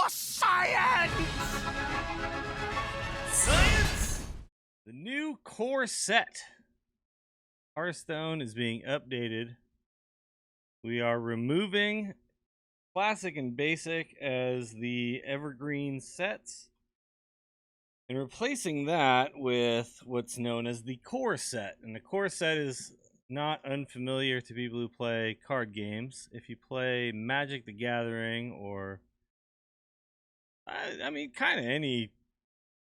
Science! Science! The new core set. Hearthstone is being updated. We are removing classic and basic as the evergreen sets and replacing that with what's known as the core set. And the core set is not unfamiliar to people who play card games. If you play Magic the Gathering or I mean kind of any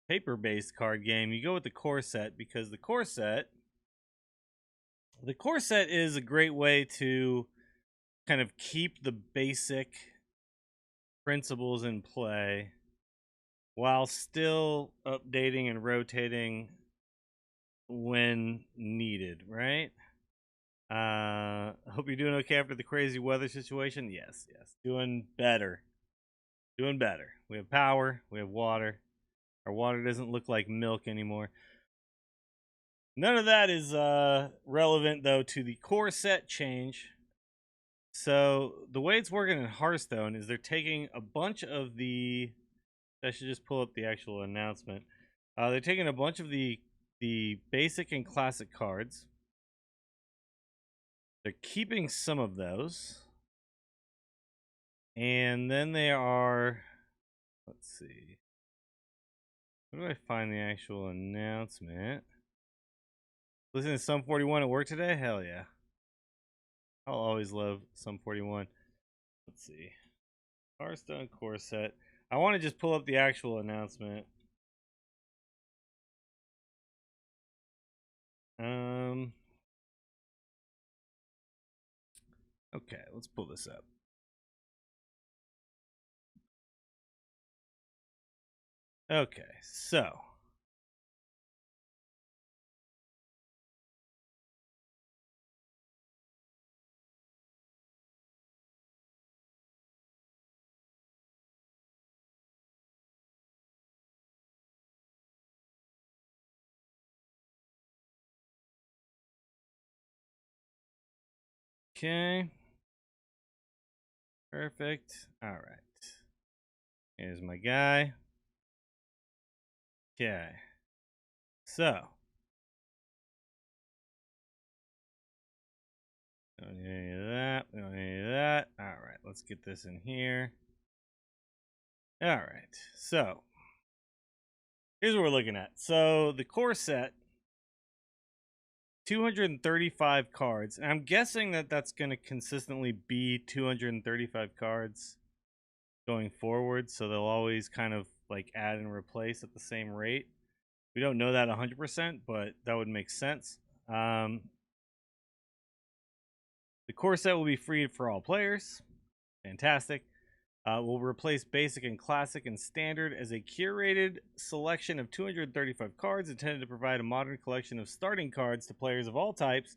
paper-based card game, you go with the core set because the core set is a great way to kind of keep the basic principles in play while still updating and rotating when needed, right? Hope you're doing okay after the crazy weather situation. Yes. Doing better. We have power. We have water. Our water doesn't look like milk anymore. None of that is relevant, though, to the core set change. So the way it's working in Hearthstone is they're taking a bunch of the... I should just pull up the actual announcement. They're taking a bunch of the basic and classic cards. They're keeping some of those. And then they are... Let's see. Where do I find the actual announcement? Listen to Sum 41 at work today? Hell yeah. I'll always love Sum 41. Let's see. Hearthstone core set. I want to just pull up the actual announcement. Okay, let's pull this up. Okay, so okay. Perfect. All right. Here's my guy. Okay. So. Don't need any of that. We don't need any of that. All right. Let's get this in here. All right. So. Here's what we're looking at. So the core set. 235 cards. And I'm guessing that that's going to consistently be 235 cards going forward. So they'll always kind of like add and replace at the same rate. We don't know that 100%, but that would make sense. The core set will be free for all players. Fantastic. We'll replace basic and classic and standard as a curated selection of 235 cards intended to provide a modern collection of starting cards to players of all types,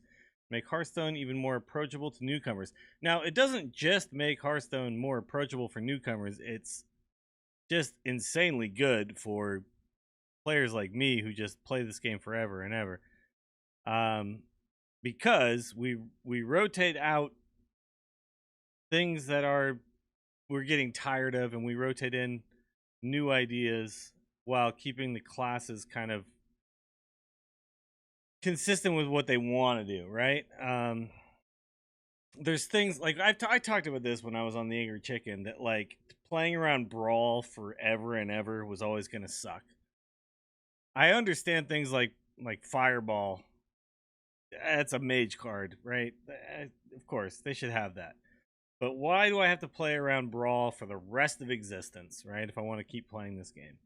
make Hearthstone even more approachable to newcomers. Now, it doesn't just make Hearthstone more approachable for newcomers, it's just insanely good for players like me who just play this game forever and ever. Because we rotate out things that we're getting tired of, and we rotate in new ideas while keeping the classes kind of consistent with what they want to do, right? There's things like I talked about this when I was on the Angry Chicken, that like playing around Brawl forever and ever was always going to suck. I understand things like Fireball. That's a Mage card, right? Of course, they should have that. But why do I have to play around Brawl for the rest of existence, right? If I want to keep playing this game.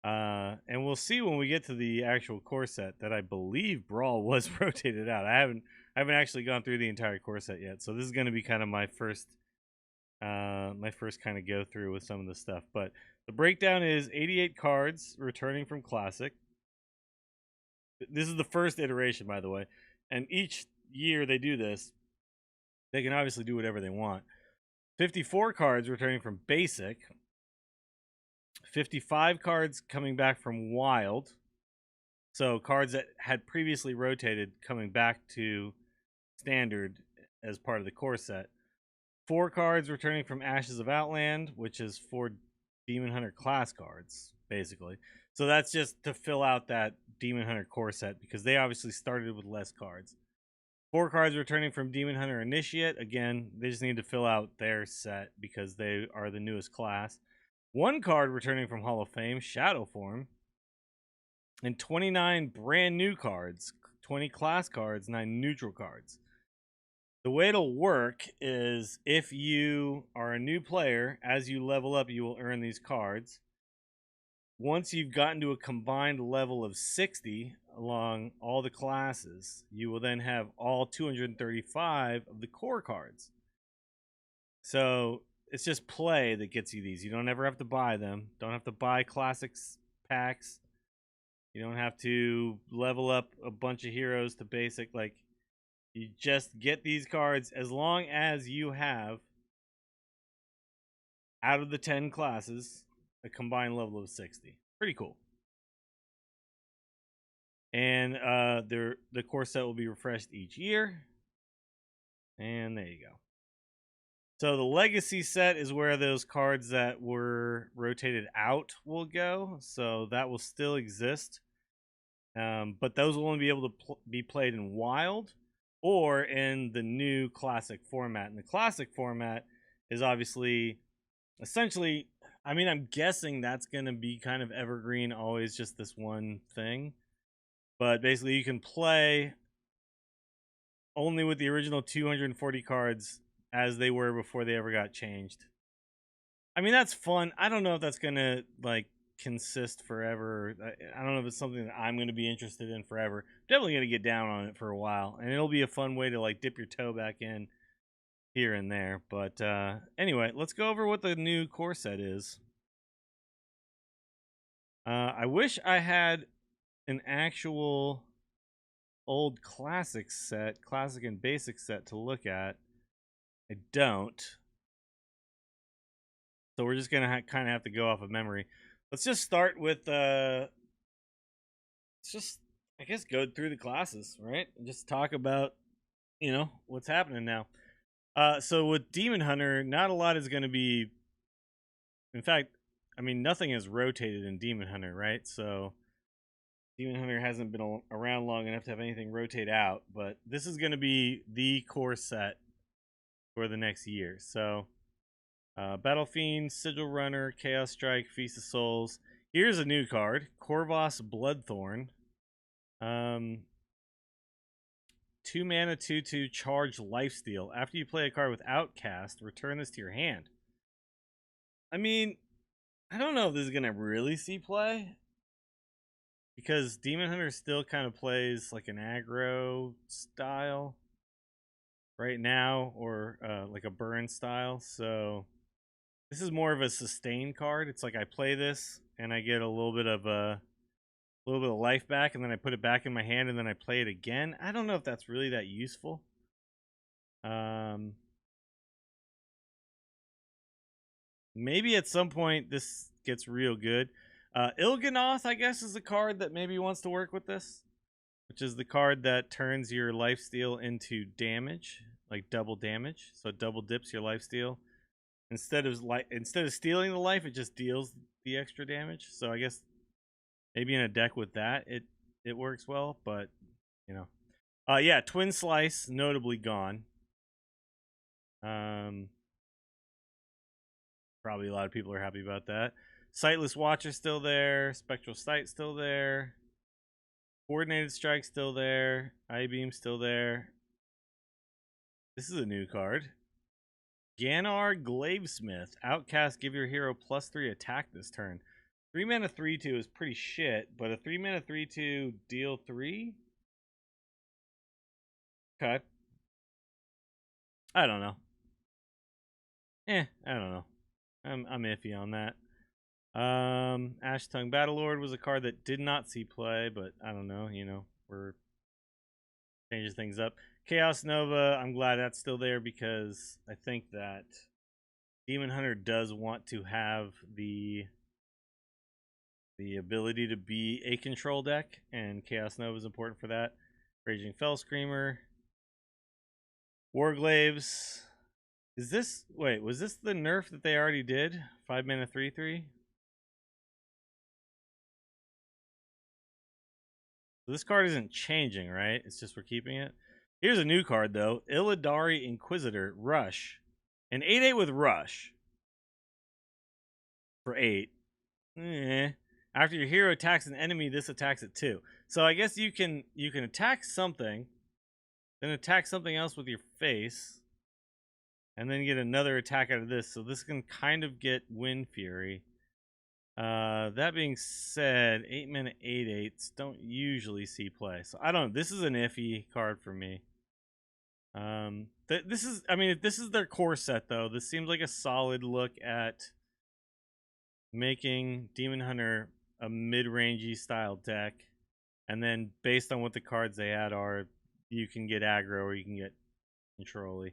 And we'll see when we get to the actual core set that I believe Brawl was rotated out. I haven't actually gone through the entire core set yet. So this is going to be kind of my first kind of go through with some of the stuff. But the breakdown is 88 cards returning from Classic. This is the first iteration, by the way. And each year they do this. They can obviously do whatever they want. 54 cards returning from Basic. 55 cards coming back from Wild. So cards that had previously rotated coming back to Standard as part of the core set. 4 cards returning from Ashes of Outland, which is for Demon Hunter class cards, basically. So that's just to fill out that Demon Hunter core set, because they obviously started with less cards. 4 cards returning from Demon Hunter Initiate. Again, they just need to fill out their set because they are the newest class. 1 card returning from Hall of Fame, Shadow Form. And 29 brand new cards, 20 class cards, 9 neutral cards. The way it'll work is if you are a new player, as you level up, you will earn these cards. Once you've gotten to a combined level of 60 along all the classes, you will then have all 235 of the core cards. So it's just play that gets you these. You don't ever have to buy them. Don't have to buy classics packs. You don't have to level up a bunch of heroes to basic. Like, you just get these cards as long as you have, out of the 10 classes, a combined level of 60. Pretty cool. And the core set will be refreshed each year. And there you go. So the legacy set is where those cards that were rotated out will go. So that will still exist. But those will only be able to be played in Wild or in the new Classic format. And the Classic format is obviously, essentially, I mean, I'm guessing that's going to be kind of evergreen, always just this one thing. But basically, you can play only with the original 240 cards as they were before they ever got changed. I mean, that's fun. I don't know if that's going to, like, consist forever. I don't know if it's something that I'm going to be interested in forever. Definitely going to get down on it for a while. And it'll be a fun way to, like, dip your toe back in here and there. But anyway, let's go over what the new core set is. I wish I had an actual old classic set, classic and basic set to look at. I don't. So we're just going to kind of have to go off of memory. Let's just start with, let's just, I guess, go through the classes, right? And just talk about, you know, what's happening now. So with Demon Hunter, not a lot is going to be, in fact, I mean, nothing is rotated in Demon Hunter, right? So Demon Hunter hasn't been around long enough to have anything rotate out, but this is going to be the core set for the next year. So Battle Fiend, Sigil Runner, Chaos Strike, Feast of Souls. Here's a new card, Corvus Bloodthorn. 2 mana, 2/2, charge lifesteal. After you play a card with Outcast, return this to your hand. I mean, I don't know if this is going to really see play, because Demon Hunter still kind of plays like an aggro style right now, or like a burn style. So this is more of a sustain card. It's like I play this and I get a little bit of life back, and then I put it back in my hand, and then I play it again. I don't know if that's really that useful. Maybe at some point this gets real good. Il'gynoth, I guess, is the card that maybe wants to work with this, which is the card that turns your lifesteal into damage, like double damage. So it double dips your lifesteal. Instead of stealing the life, it just deals the extra damage. So I guess maybe in a deck with that, it works well. But you know, yeah, Twin Slice notably gone. Probably a lot of people are happy about that. Sightless Watcher still there. Spectral Sight still there. Coordinated Strike still there. I-Beam still there. This is a new card. Ganar Glavesmith. Outcast, give your hero +3 attack this turn. 3 mana 3/2 is pretty shit, but a 3 mana 3/2 deal 3? Okay. I don't know. I don't know. I'm iffy on that. Ash Tongue Battlelord was a card that did not see play, but I don't know, you know, we're changing things up. Chaos Nova, I'm glad that's still there, because I think that Demon Hunter does want to have the ability to be a control deck, and Chaos Nova is important for that. Raging Fell Screamer. Warglaves. Is this, wait, was this the nerf that they already did? 5 mana 3/3. So this card isn't changing, right? It's just we're keeping it. Here's a new card though. Illidari Inquisitor, Rush. An 8/8 with Rush. For 8. After your hero attacks an enemy, this attacks it too. So I guess you can attack something, then attack something else with your face, and then get another attack out of this. So this can kind of get Wind Fury. That being said, 8 mana 8/8s don't usually see play. So I don't know. This is an iffy card for me. This is, I mean, if this is their core set though, this seems like a solid look at making Demon Hunter a mid-rangey style deck, and then based on what the cards they add are, you can get aggro or you can get control-y.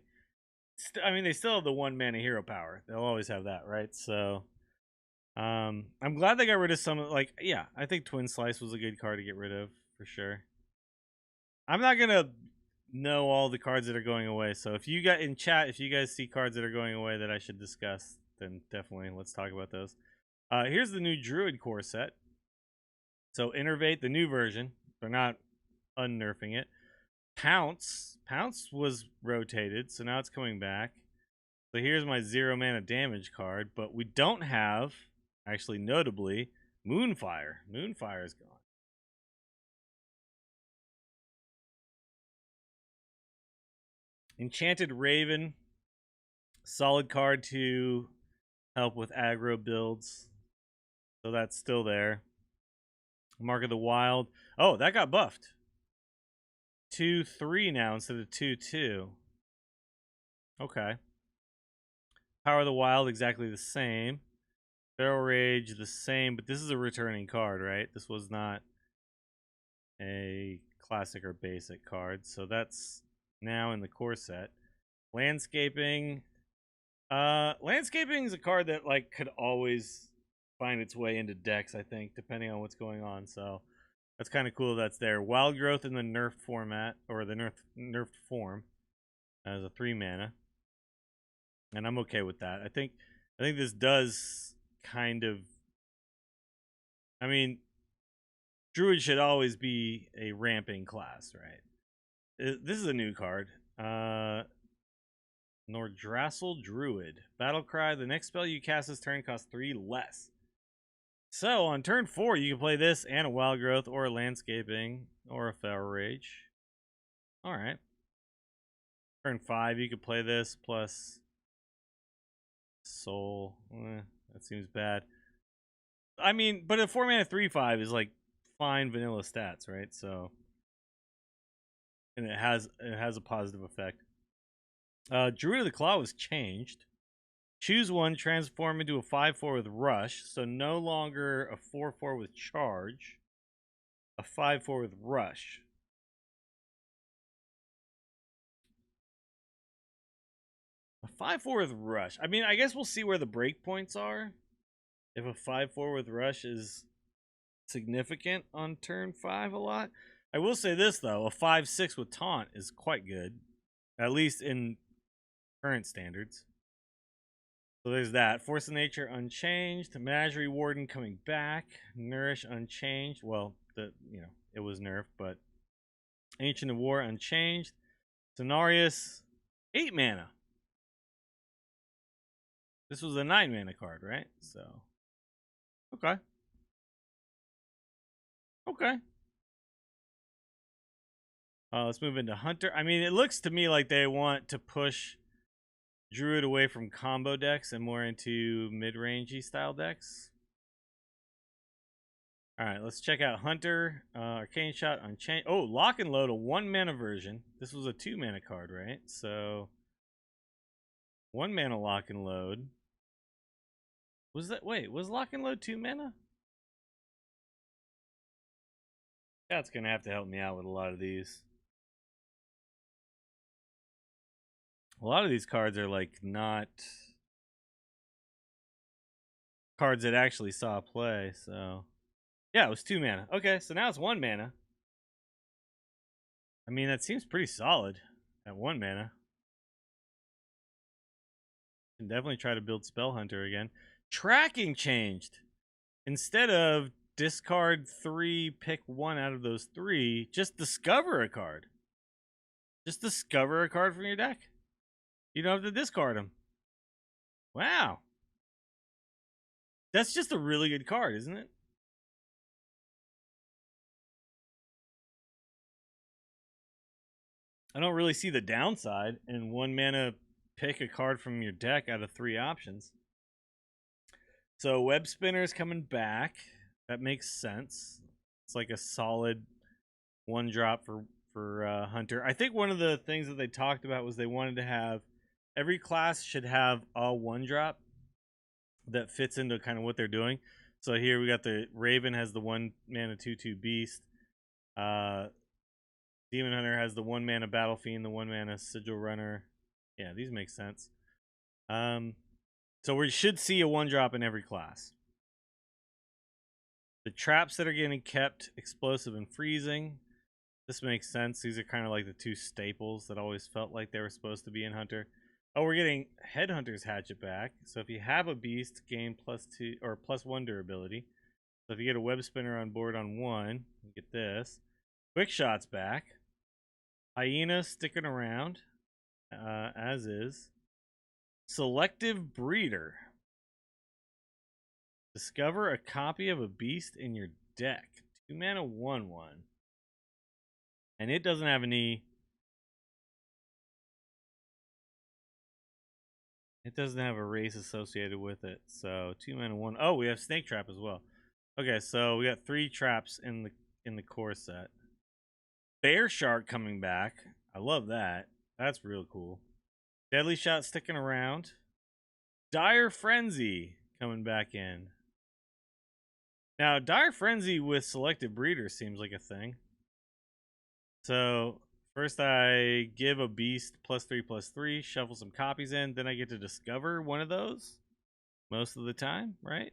I mean, they still have the 1 mana hero power. They'll always have that, right? So I'm glad they got rid of some. Like, yeah, I think Twin Slice was a good card to get rid of for sure. I'm not gonna know all the cards that are going away. So if you got in chat, if you guys see cards that are going away that I should discuss, then definitely let's talk about those. Here's the new Druid core set. So Innervate, the new version. They're not unnerfing it. Pounce was rotated, so now it's coming back. So here's my 0 mana damage card, but we don't have, actually notably, Moonfire. Moonfire is gone. Enchanted Raven, solid card to help with aggro builds. So that's still there. Mark of the Wild. Oh, that got buffed. 2/3 now instead of 2/2. Okay. Power of the Wild, exactly the same. Feral Rage, the same, but this is a returning card, right? This was not a classic or basic card, so that's now in the core set. Landscaping. Landscaping is a card that like could always find its way into decks, I think, depending on what's going on. So that's kind of cool that's there. Wild Growth in the nerfed format, or the nerfed form, as a 3 mana. And I'm okay with that. I think this does kind of, I mean, Druid should always be a ramping class, right? This is a new card. Nordrassil Druid. Battlecry. The next spell you cast this turn costs 3 less. So on turn 4, you can play this and a Wild Growth or a Landscaping or a Feral Rage. Alright. Turn 5, you could play this plus Soul. That seems bad. I mean, but a 4 mana 3/5 is like fine vanilla stats, right? So, and it has a positive effect. Druid of the Claw was changed. Choose one, transform into a 5/4 with Rush. So no longer a 4/4 with Charge. A 5/4 with Rush. A 5/4 with Rush. I mean, I guess we'll see where the breakpoints are. If a 5/4 with Rush is significant on turn 5 a lot. I will say this, though. A 5/6 with Taunt is quite good. At least in current standards. So there's that. Force of Nature unchanged. Menagerie Warden coming back. Nourish unchanged. Well, it was nerfed, but Ancient of War unchanged. Cenarius, 8 mana. This was a 9 mana card, right? So, okay. Okay. Let's move into Hunter. I mean, it looks to me like they want to push Druid away from combo decks and more into mid-rangey style decks. Alright, let's check out Hunter. Arcane Shot unchanged. Oh, Lock and Load, a 1 mana version. This was a 2 mana card, right? So 1 mana Lock and Load. Was Lock and Load 2 mana? That's gonna have to help me out with a lot of these. A lot of these cards are like not cards that actually saw play, so yeah, it was 2 mana. Okay, so now it's 1 mana. I mean, that seems pretty solid at 1 mana. Can definitely try to build Spell Hunter again. Tracking changed. Instead of discard 3, pick 1 out of those 3, just discover a card. Just discover a card from your deck. You don't have to discard them. Wow. That's just a really good card, isn't it? I don't really see the downside in 1 mana pick a card from your deck out of 3 options. So Web Spinner's coming back. That makes sense. It's like a solid 1-drop for Hunter. I think one of the things that they talked about was they wanted to have every class should have a 1-drop that fits into kind of what they're doing. So here we got the Raven has the 1 mana 2/2 beast. Demon Hunter has the 1 mana Battle Fiend, the 1 mana Sigil Runner. Yeah, these make sense. So we should see a 1-drop in every class. The traps that are getting kept, Explosive and Freezing. This makes sense. These are kind of like the 2 staples that always felt like they were supposed to be in Hunter. Oh, we're getting Headhunter's Hatchet back. So if you have a beast, gain +2 or +1 durability. So if you get a Web Spinner on board on 1, you get this. Quick Shot's back. Hyena sticking around, as is. Selective Breeder. Discover a copy of a beast in your deck. 2 mana 1/1. And it doesn't have any. It doesn't have a race associated with it. So 2 mana 1. Oh, we have Snake Trap as well. Okay, so we got 3 traps in the core set. Bear Shark coming back. I love that. That's real cool. Deadly Shot sticking around. Dire Frenzy coming back in. Now, Dire Frenzy with Selective Breeder seems like a thing. So, first I give a beast +3/+3, shuffle some copies in, then I get to discover one of those most of the time, right?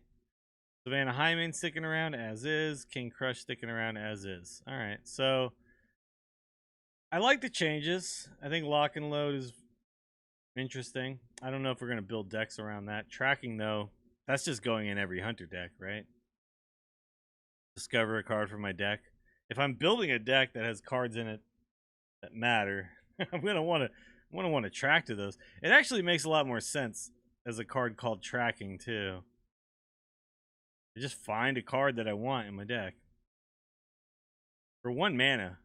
Savannah Highmane sticking around as is. King Crush sticking around as is. All right, so I like the changes. I think Lock and Load is interesting. I don't know if we're going to build decks around that. Tracking, though, that's just going in every Hunter deck, right? Discover a card from my deck. If I'm building a deck that has cards in it that matter, I'm going to want to track to those. It actually makes a lot more sense as a card called Tracking, too. I just find a card that I want in my deck. For 1 mana.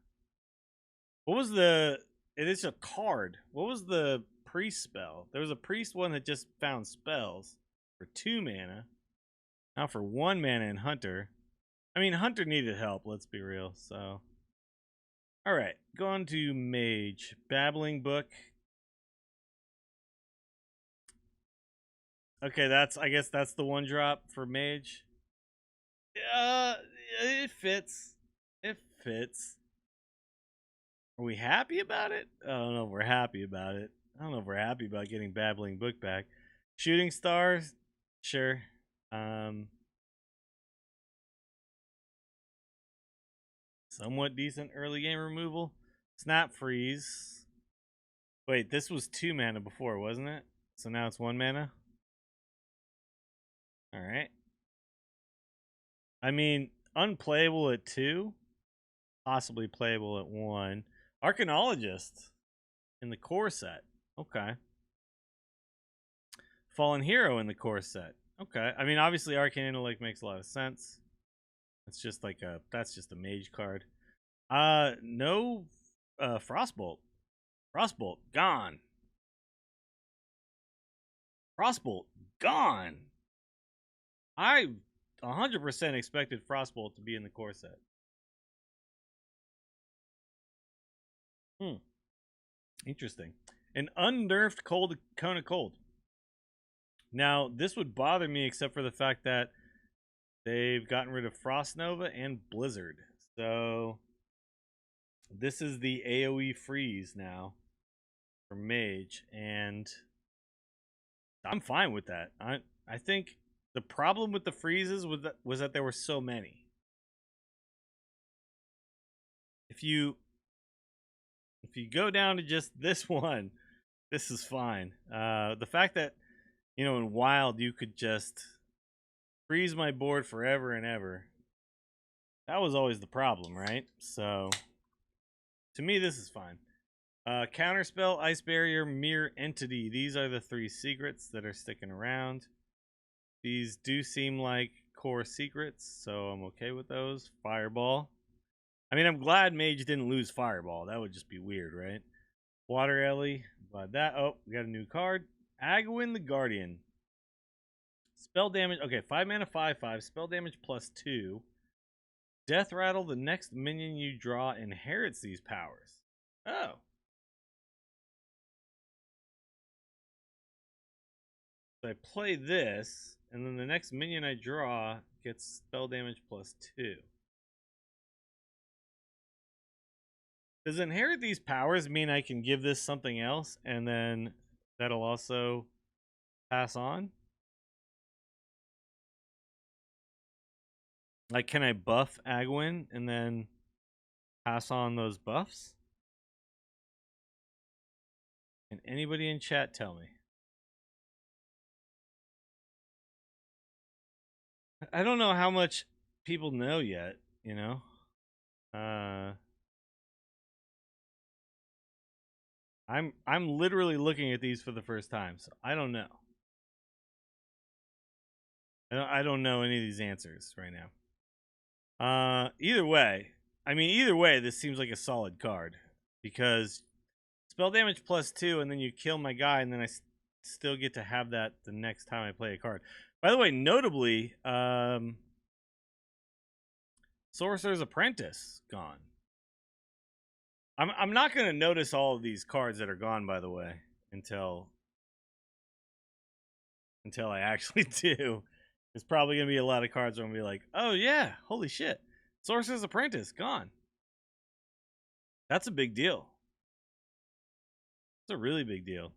What was the... It is a card. What was the priest spell? There was a priest one that just found spells for 2 mana. Now for 1 mana in Hunter. I mean, Hunter needed help, let's be real, so... Alright, go on to Mage. Babbling Book. Okay, I guess that's the 1-drop for Mage. It fits. It fits. Are we happy about it? I don't know if we're happy about it. I don't know if we're happy about getting Babbling Book back. Shooting Stars? Sure. Somewhat decent early game removal. Snap Freeze. Wait, this was 2 mana before, wasn't it? So now it's 1 mana? Alright. I mean, unplayable at 2. Possibly playable at 1. Arcanologist in the core set. Okay. Fallen Hero in the core set. Okay. I mean, obviously Arcane Intellect makes a lot of sense. It's just like that's just a mage card. No Frostbolt. Frostbolt gone. Frostbolt gone. I 100% expected Frostbolt to be in the core set. Interesting. An unnerfed Cone of Cold. Now, this would bother me except for the fact that they've gotten rid of Frost Nova and Blizzard. So, this is the AoE freeze now for Mage, and I'm fine with that. I think the problem with the freezes was that there were so many. If you go down to just this one, this is fine. The fact that, in Wild you could just freeze my board forever and ever. That was always the problem, right? So, to me, this is fine. Counterspell, Ice Barrier, Mirror Entity. These are the 3 secrets that are sticking around. These do seem like core secrets, so I'm okay with those. Fireball. I mean, I'm glad Mage didn't lose Fireball. That would just be weird, right? Water Ellie. Glad that. Oh, we got a new card. Agwin the Guardian. Spell damage. Okay, 5 mana, 5/5. Spell damage +2. Death Rattle. The next minion you draw inherits these powers. Oh. So I play this, and then the next minion I draw gets spell damage +2. Does inherit these powers mean I can give this something else, and then that'll also pass on? Like, can I buff Agwin and then pass on those buffs? Can anybody in chat tell me? I don't know how much people know yet, you know? I'm literally looking at these for the first time, so I don't know. I don't know any of these answers right now. Either way, this seems like a solid card because spell damage +2, and then you kill my guy, and then I still get to have that the next time I play a card. By the way, notably, Sorcerer's Apprentice gone. I'm not gonna notice all of these cards that are gone, by the way, until I actually do. There's probably gonna be a lot of cards where I'm gonna be like, oh yeah, holy shit, Sorcerer's Apprentice gone. That's a big deal. It's a really big deal.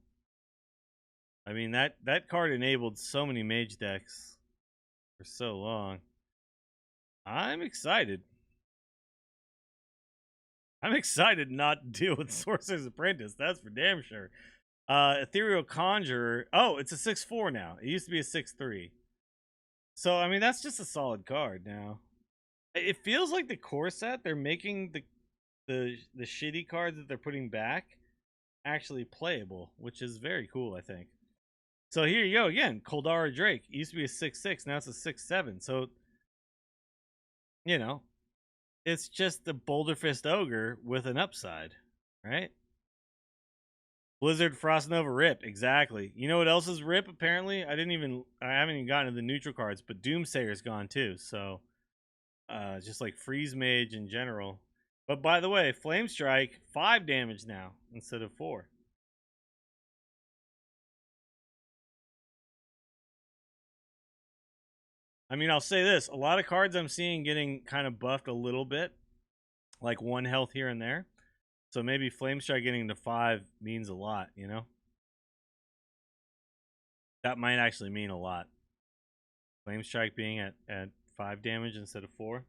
I mean, that card enabled so many Mage decks for so long. I'm excited. I'm excited not to deal with Sorcerer's Apprentice. That's for damn sure. Ethereal Conjurer. Oh, it's a 6/4 now. It used to be a 6/3. So, I mean, that's just a solid card now. It feels like the core set, they're making the shitty cards that they're putting back actually playable, which is very cool, I think. So here you go again. Koldara Drake. It used to be a 6/6. Now it's a 6/7. So, you know, it's just the Boulderfist Ogre with an upside, right? Blizzard Frost Nova Rip, exactly. You know what else is Rip? Apparently, I haven't even gotten to the neutral cards, but Doomsayer's gone too. So, just like Freeze Mage in general. But by the way, Flame Strike 5 damage now instead of 4. I mean, I'll say this: a lot of cards I'm seeing getting kind of buffed a little bit, like 1 health here and there. So maybe Flame Strike getting to 5 means a lot, you know? That might actually mean a lot. Flame Strike being at 5 damage instead of 4.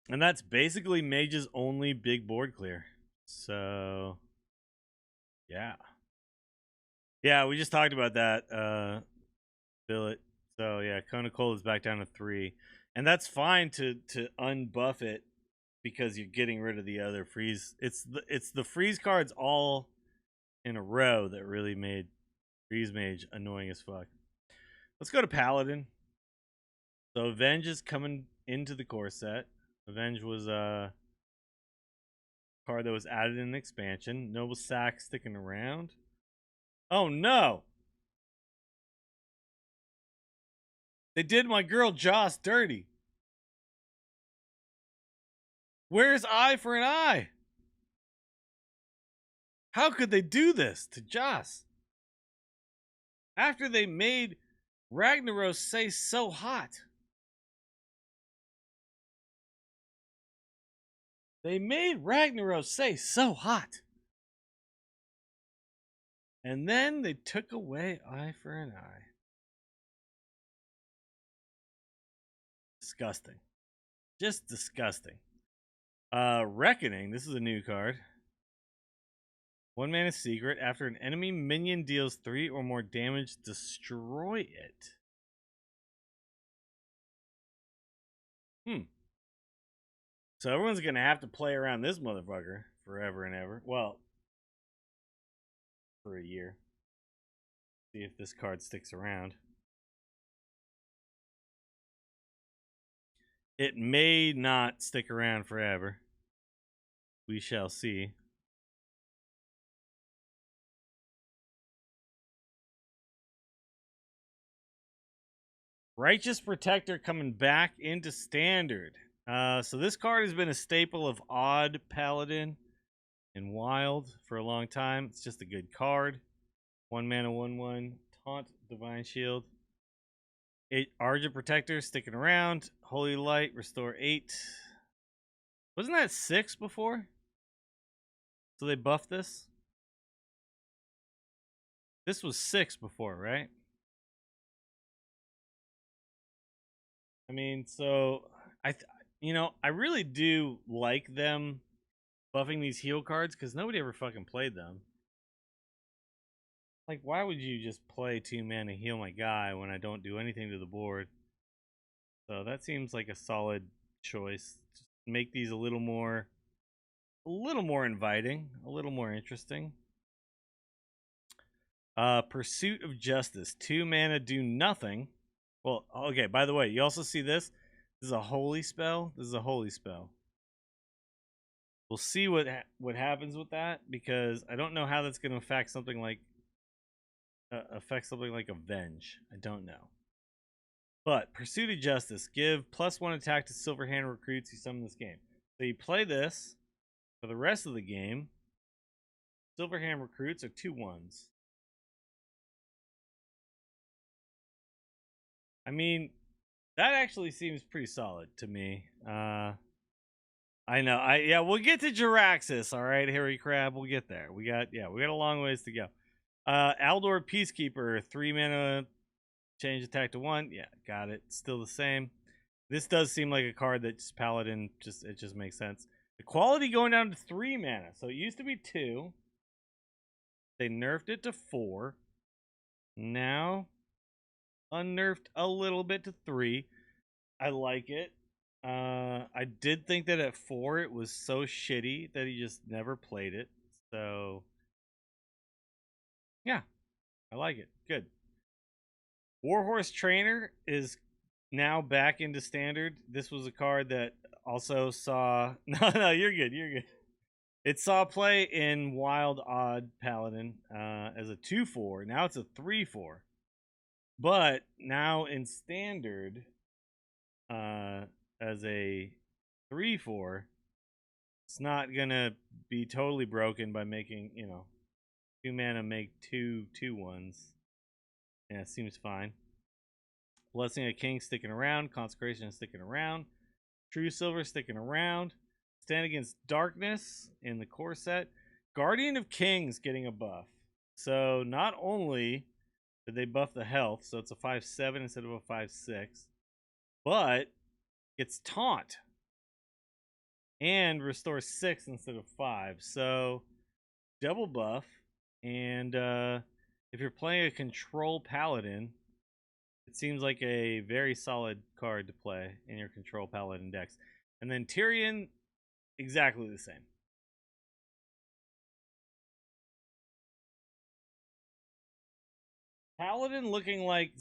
And that's basically Mage's only big board clear. So, yeah. Yeah, we just talked about that, Billet. So, yeah, Kona Cold is back down to 3. And that's fine to unbuff it because you're getting rid of the other freeze. It's the freeze cards all in a row that really made Freeze Mage annoying as fuck. Let's go to Paladin. So Avenge is coming into the core set. Avenge was a card that was added in an expansion. Noble Sack sticking around. Oh no! They did my girl Joss dirty. Where's Eye for an Eye? How could they do this to Joss? After they made Ragnaros say so hot. They made Ragnaros say so hot. And then they took away Eye for an Eye. Disgusting. Just disgusting. Reckoning. This is a new card. 1 mana secret. After an enemy minion deals 3 or more damage, destroy it. So everyone's going to have to play around this motherfucker forever and ever. Well, for a year. See if this card sticks around. It may not stick around forever. We shall see. Righteous Protector coming back into Standard. So this card has been a staple of Odd Paladin and Wild for a long time. It's just a good card. 1 mana, 1/1. Taunt, Divine Shield. Argent Protector sticking around. Holy Light, restore 8. Wasn't that 6 before? So they buffed this? This was 6 before, right? I mean, so I really do like them buffing these heal cards because nobody ever fucking played them. Like, why would you just play 2 mana heal my guy when I don't do anything to the board? So that seems like a solid choice. Just make these a little more inviting, a little more interesting. Pursuit of Justice. 2 mana, do nothing. Well, okay, by the way, you also see this? This is a holy spell. This is a holy spell. We'll see what happens with that because I don't know how that's going to affect something like Avenge. I don't know. But Pursuit of Justice. Give +1 attack to Silverhand recruits you summon this game. So you play this for the rest of the game. Silverhand recruits are 2/1s. I mean, that actually seems pretty solid to me. I know. Yeah, we'll get to Jiraxis, all right, Harry Crab. We'll get there. We got a long ways to go. Aldor Peacekeeper, 3 mana, change attack to 1. Yeah, got it. Still the same. This does seem like a card that just Paladin it just makes sense. The quality going down to 3 mana. So it used to be 2. They nerfed it to 4. Now unnerfed a little bit to 3. I like it. I did think that at 4 it was so shitty that he just never played it. So yeah, I like it. Good. Warhorse Trainer is now back into Standard. This was a card that also saw no, you're good. It saw play in Wild Odd Paladin as a 2/4. Now it's a 3/4. But now in Standard as a 3/4, it's not gonna be totally broken by making 2 mana make 2 2/1s. Yeah, seems fine. Blessing of King sticking around. Consecration sticking around. True Silver sticking around. Stand Against Darkness in the core set. Guardian of Kings getting a buff. So not only did they buff the health, so it's a 5/7 instead of a 5/6, but it's taunt and restore 6 instead of 5. So double buff. And if you're playing a control Paladin, it seems like a very solid card to play in your control Paladin decks. And then Tyrion, exactly the same. Paladin looking like...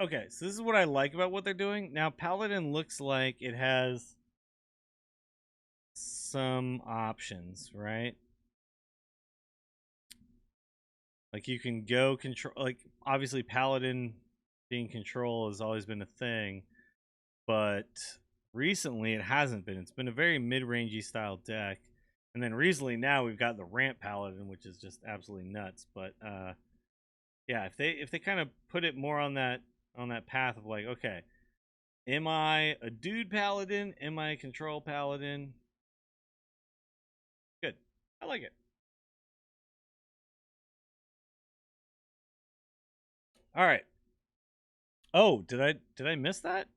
Okay, so this is what I like about what they're doing. Now, Paladin looks like it has some options, right? Like, you can go control... Like, obviously, Paladin being control has always been a thing. But recently, it hasn't been. It's been a very mid-rangey style deck. And then recently, now we've got the Ramp Paladin, which is just absolutely nuts. But, yeah, if they kind of put it more on that path of like, okay, am I a dude paladin? Am I a control paladin? Good. I like it. All right. Oh, did I miss that?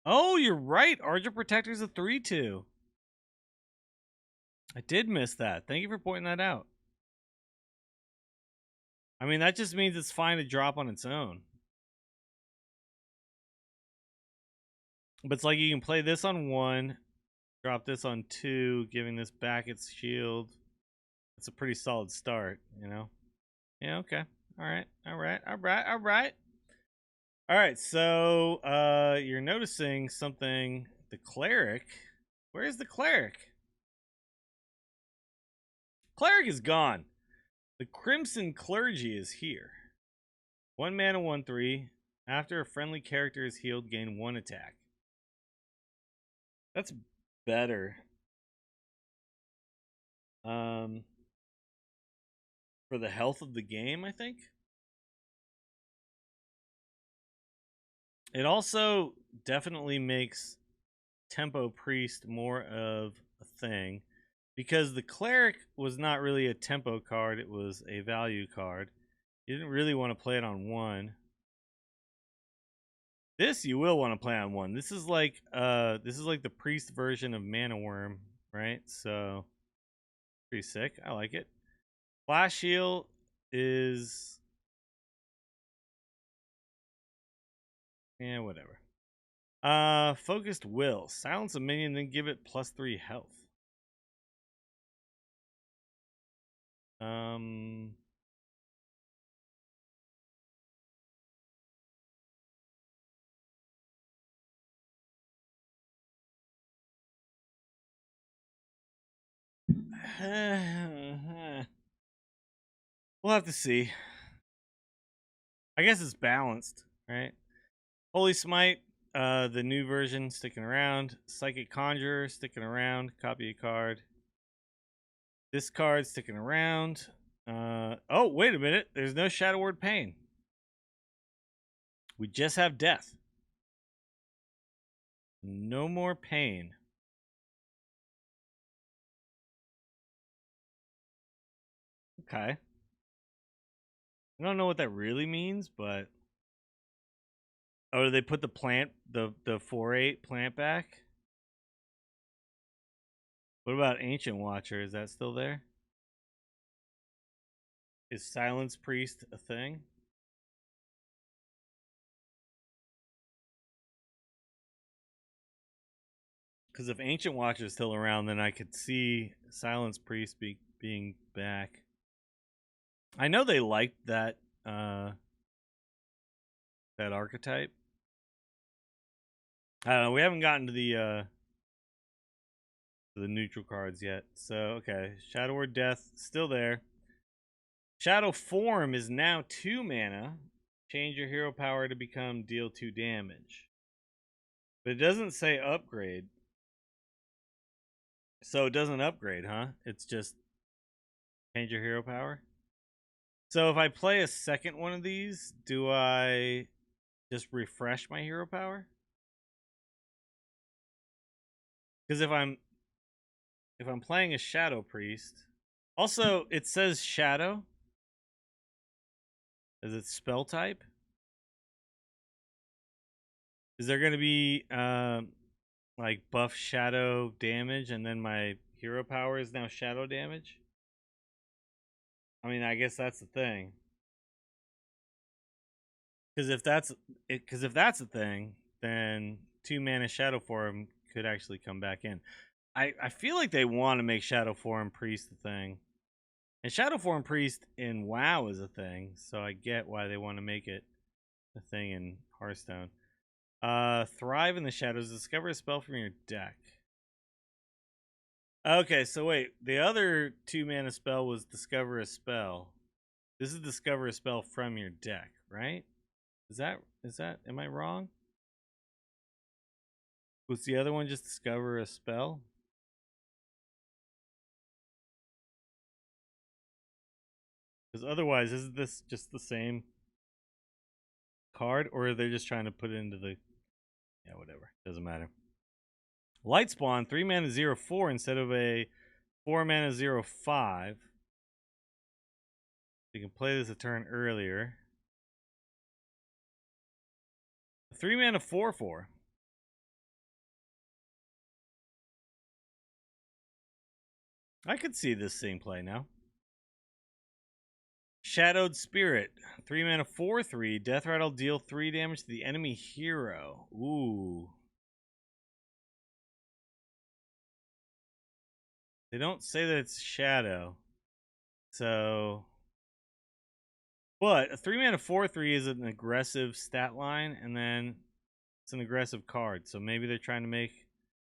Oh, you're right. Argent Protector's a 3/2. I did miss that. Thank you for pointing that out. I mean, that just means it's fine to drop on its own. But it's like you can play this on 1, drop this on 2, giving this back its shield. It's a pretty solid start, you know? Yeah, okay. Alright, alright, alright, alright. Alright, so you're noticing something. The Cleric. Where's the Cleric? Cleric is gone. The Crimson Clergy is here. 1 mana, 1/3. After a friendly character is healed, gain 1 attack. That's better. For the health of the game, I think. It also definitely makes Tempo Priest more of a thing, because the Cleric was not really a tempo card, it was a value card. You didn't really want to play it on 1. This you will want to play on 1. This is like the Priest version of Mana Worm, right? So pretty sick. I like it. Flash Heal is, yeah, whatever. Focused Will. Silence a minion, then give it +3 health. We'll have to see. I guess it's balanced, right? Holy Smite, the new version, sticking around. Psychic Conjurer, sticking around. Copy a card. This card, sticking around. Oh, wait a minute. There's no Shadow Word Pain. We just have Death. No more pain. Okay. I don't know what that really means, but... Oh, did they put the plant, the 4/8 plant back? What about Ancient Watcher? Is that still there? Is Silence Priest a thing? Because if Ancient Watcher is still around, then I could see Silence Priest being back. I know they liked that that archetype. I don't know. We haven't gotten to the neutral cards yet. So okay, Shadow Word Death still there. Shadow Form is now 2 mana. Change your hero power to become deal 2 damage. But it doesn't say upgrade. So it doesn't upgrade, huh? It's just change your hero power. So if I play a second one of these, do I just refresh my hero power? Because if I'm playing a Shadow Priest, also it says Shadow. Is it spell type? Is there going to be like buff shadow damage, and then my hero power is now shadow damage? I mean, I guess that's the thing. Because if that's the thing, then 2 mana Shadow Form could actually come back in. I feel like they want to make Shadow Form Priest a thing. And Shadow Form Priest in WoW is a thing, so I get why they want to make it a thing in Hearthstone. Thrive in the Shadows. Discover a spell from your deck. Okay, so wait. The other 2 mana spell was Discover a Spell. This is Discover a Spell from your deck, right? Is that am I wrong? Was the other one just Discover a Spell? Because otherwise, isn't this just the same card? Or are they just trying to put it into the... Yeah, whatever. Doesn't matter. Light Spawn, 3 mana 0/4 instead of a 4 mana 0/5. You can play this a turn earlier. 3 mana 4/4. I could see this seeing play now. Shadowed Spirit. 3 mana, 4/3. Death Rattle, deal 3 damage to the enemy hero. Ooh. They don't say that it's Shadow. So. But a 3 mana, 4/3 is an aggressive stat line, and then it's an aggressive card. So maybe they're trying to make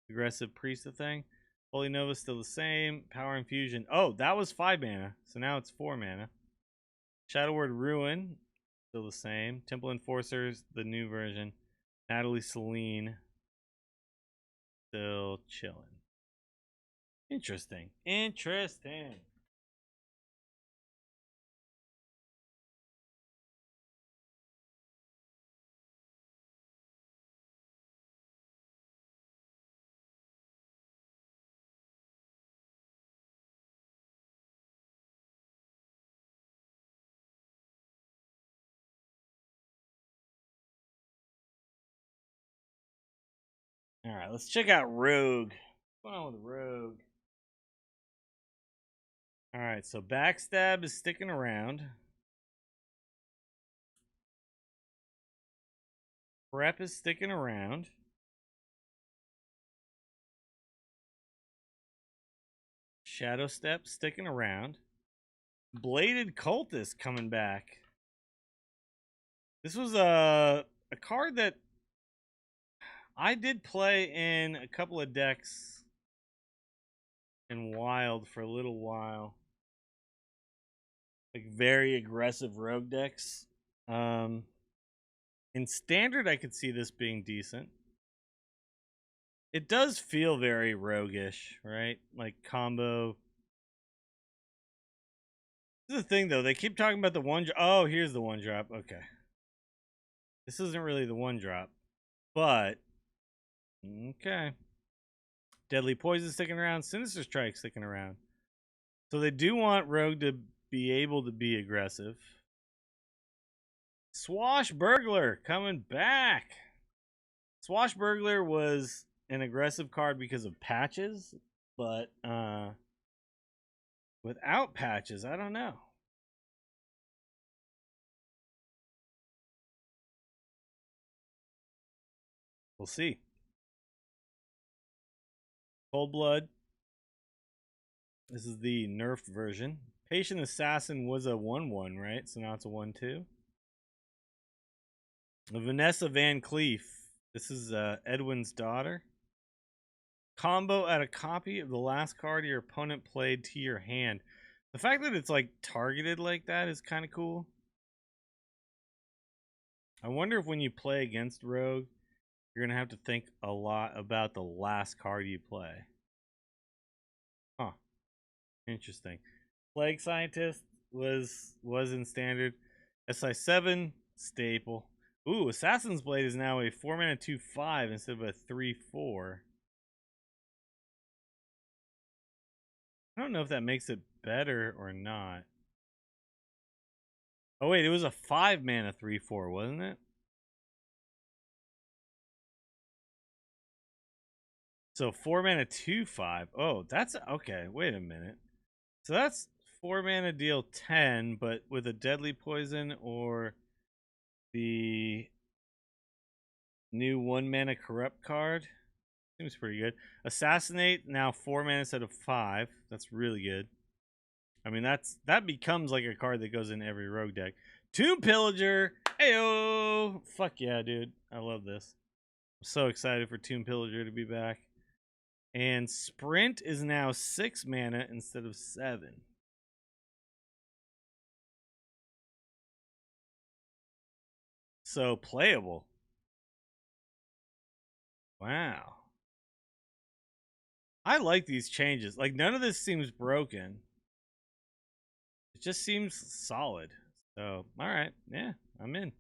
aggressive Priest a thing. Holy Nova still the same. Power Infusion. Oh, that was 5 mana. So now it's 4 mana. Shadow Word Ruin. Still the same. Temple Enforcers, the new version. Natalie Celine. Still chilling. Interesting. Interesting. All right, let's check out Rogue. What's going on with Rogue? All right, so Backstab is sticking around. Prep is sticking around. Shadow Step sticking around. Bladed Cultist coming back. This was a card that I did play in a couple of decks in Wild for a little while. Like very aggressive rogue decks. In Standard, I could see this being decent. It does feel very roguish, right? Like combo. This is the thing, though. They keep talking about the one. Oh, here's the one drop. Okay. This isn't really the one drop, but okay. Deadly Poison sticking around. Sinister Strike sticking around. So they do want Rogue to be able to be aggressive. Swashbuckler coming back. Swashbuckler was an aggressive card because of patches, but without patches, I don't know. We'll see. Cold Blood. This is the nerfed version. Patient Assassin was a 1/1, right? So now it's a 1/2. Vanessa Van Cleef. This is Edwin's daughter. Combo add a copy of the last card your opponent played to your hand. The fact that it's like targeted like that is kind of cool. I wonder if when you play against Rogue, you're going to have to think a lot about the last card you play. Huh. Interesting. Plague Scientist was in Standard. SI7, staple. Ooh, Assassin's Blade is now a 4 mana 2/5 instead of a 3/4. I don't know if that makes it better or not. Oh wait, it was a 5 mana 3/4, wasn't it? So 4 mana 2/5. Oh, that's okay. Wait a minute. So that's 4 mana deal 10, but with a deadly poison or the new 1 mana corrupt card. Seems pretty good. Assassinate, now 4 mana instead of 5. That's really good. I mean, that becomes like a card that goes in every rogue deck. Tomb Pillager. Heyo! Fuck yeah, dude. I love this. I'm so excited for Tomb Pillager to be back. And Sprint is now 6 mana instead of 7. So playable. Wow. I like these changes. Like, none of this seems broken. It just seems solid. So, alright. Yeah, I'm in.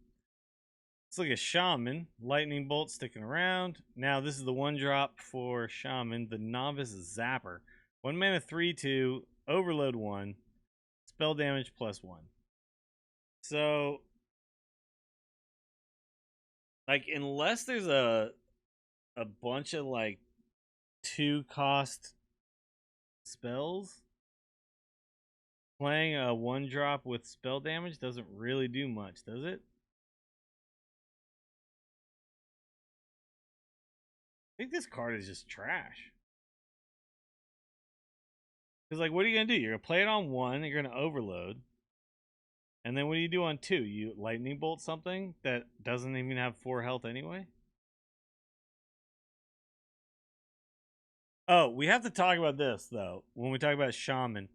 Let's look at Shaman. Lightning Bolt sticking around. Now, this is the 1-drop for Shaman. The Novice Zapper. 1 mana 3/2. Overload 1. Spell damage +1. So, like, unless there's a bunch of, like, 2-cost spells, playing a 1-drop with spell damage doesn't really do much, does it? I think this card is just trash. Because, like, what are you going to do? You're going to play it on 1, you're going to overload. And then what do you do on 2? You lightning bolt something that doesn't even have 4 health anyway? Oh, we have to talk about this, though, when we talk about Shaman.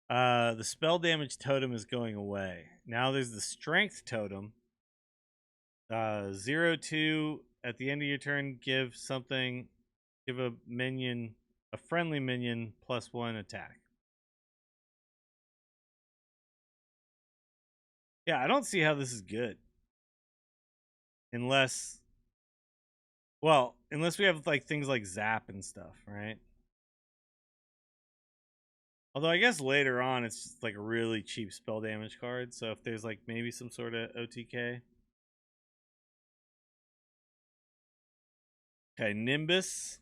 The spell damage totem is going away. Now there's the strength totem. 0-2 at the end of your turn, give a minion, a friendly minion, +1 attack. Yeah, I don't see how this is good. Unless we have like things like zap and stuff, right? Although I guess later on it's just like a really cheap spell damage card, so if there's like maybe some sort of OTK. Okay, Nimbus.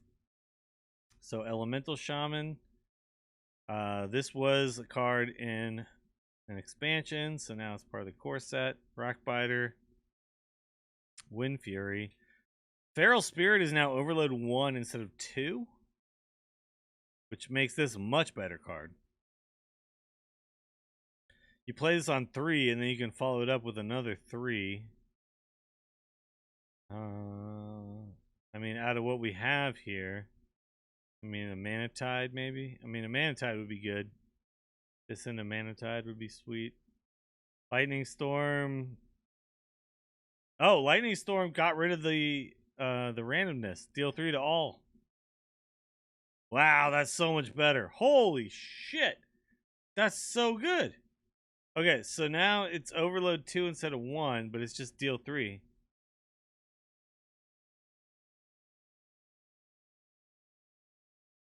So Elemental Shaman. This was a card in an expansion, so now it's part of the core set. Rockbiter. Wind Fury. Feral Spirit is now Overload 1 instead of 2, which makes this a much better card. You play this on 3, and then you can follow it up with another 3. I mean, out of what we have here, I mean, a Mana Tide, maybe? I mean, a Mana Tide would be good. This and a Mana Tide would be sweet. Lightning Storm. Oh, Lightning Storm got rid of the randomness. Deal 3 to all. Wow, that's so much better. Holy shit. That's so good. Okay, so now it's Overload 2 instead of 1, but it's just deal 3.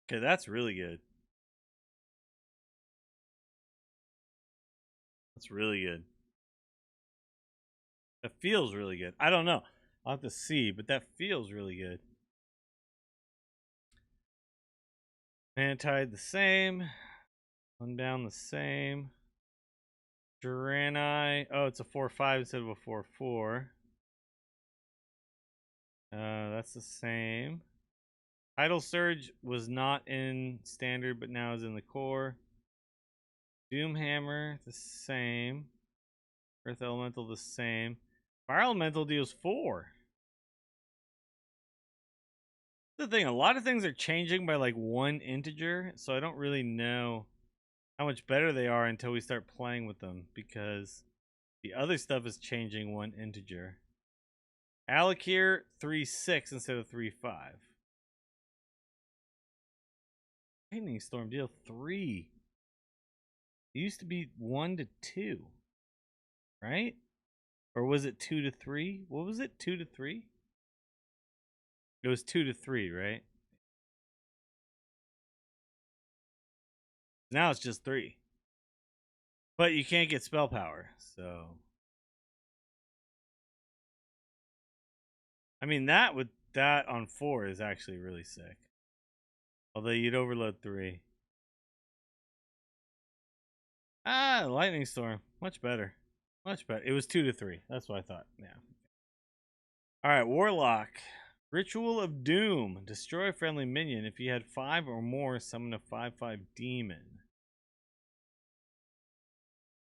Okay, that's really good. That's really good. That feels really good. I don't know. I'll have to see, but that feels really good. Mantide the same. One down the same. Durani. Oh, it's a 4-5 instead of a 4-4. That's the same. Tidal Surge was not in standard, but now is in the core. Doomhammer, the same. Earth Elemental, the same. Fire Elemental deals 4. The thing, a lot of things are changing by like 1 integer, so I don't really know how much better they are until we start playing with them, because the other stuff is changing 1 integer. Alakir, 3-6 instead of 3-5. Lightning Storm, deal 3. It used to be 1 to 2, right? Or was it 2 to 3? What was it? 2 to 3? It was 2 to 3, right? Now it's just 3. But you can't get spell power, so. I mean, that on 4 is actually really sick. Although you'd overload 3. Ah, Lightning Storm. Much better. Much better. It was 2 to 3. That's what I thought. Yeah. Alright, Warlock. Ritual of Doom. Destroy a friendly minion. If you had 5 or more, summon a 5/5 demon.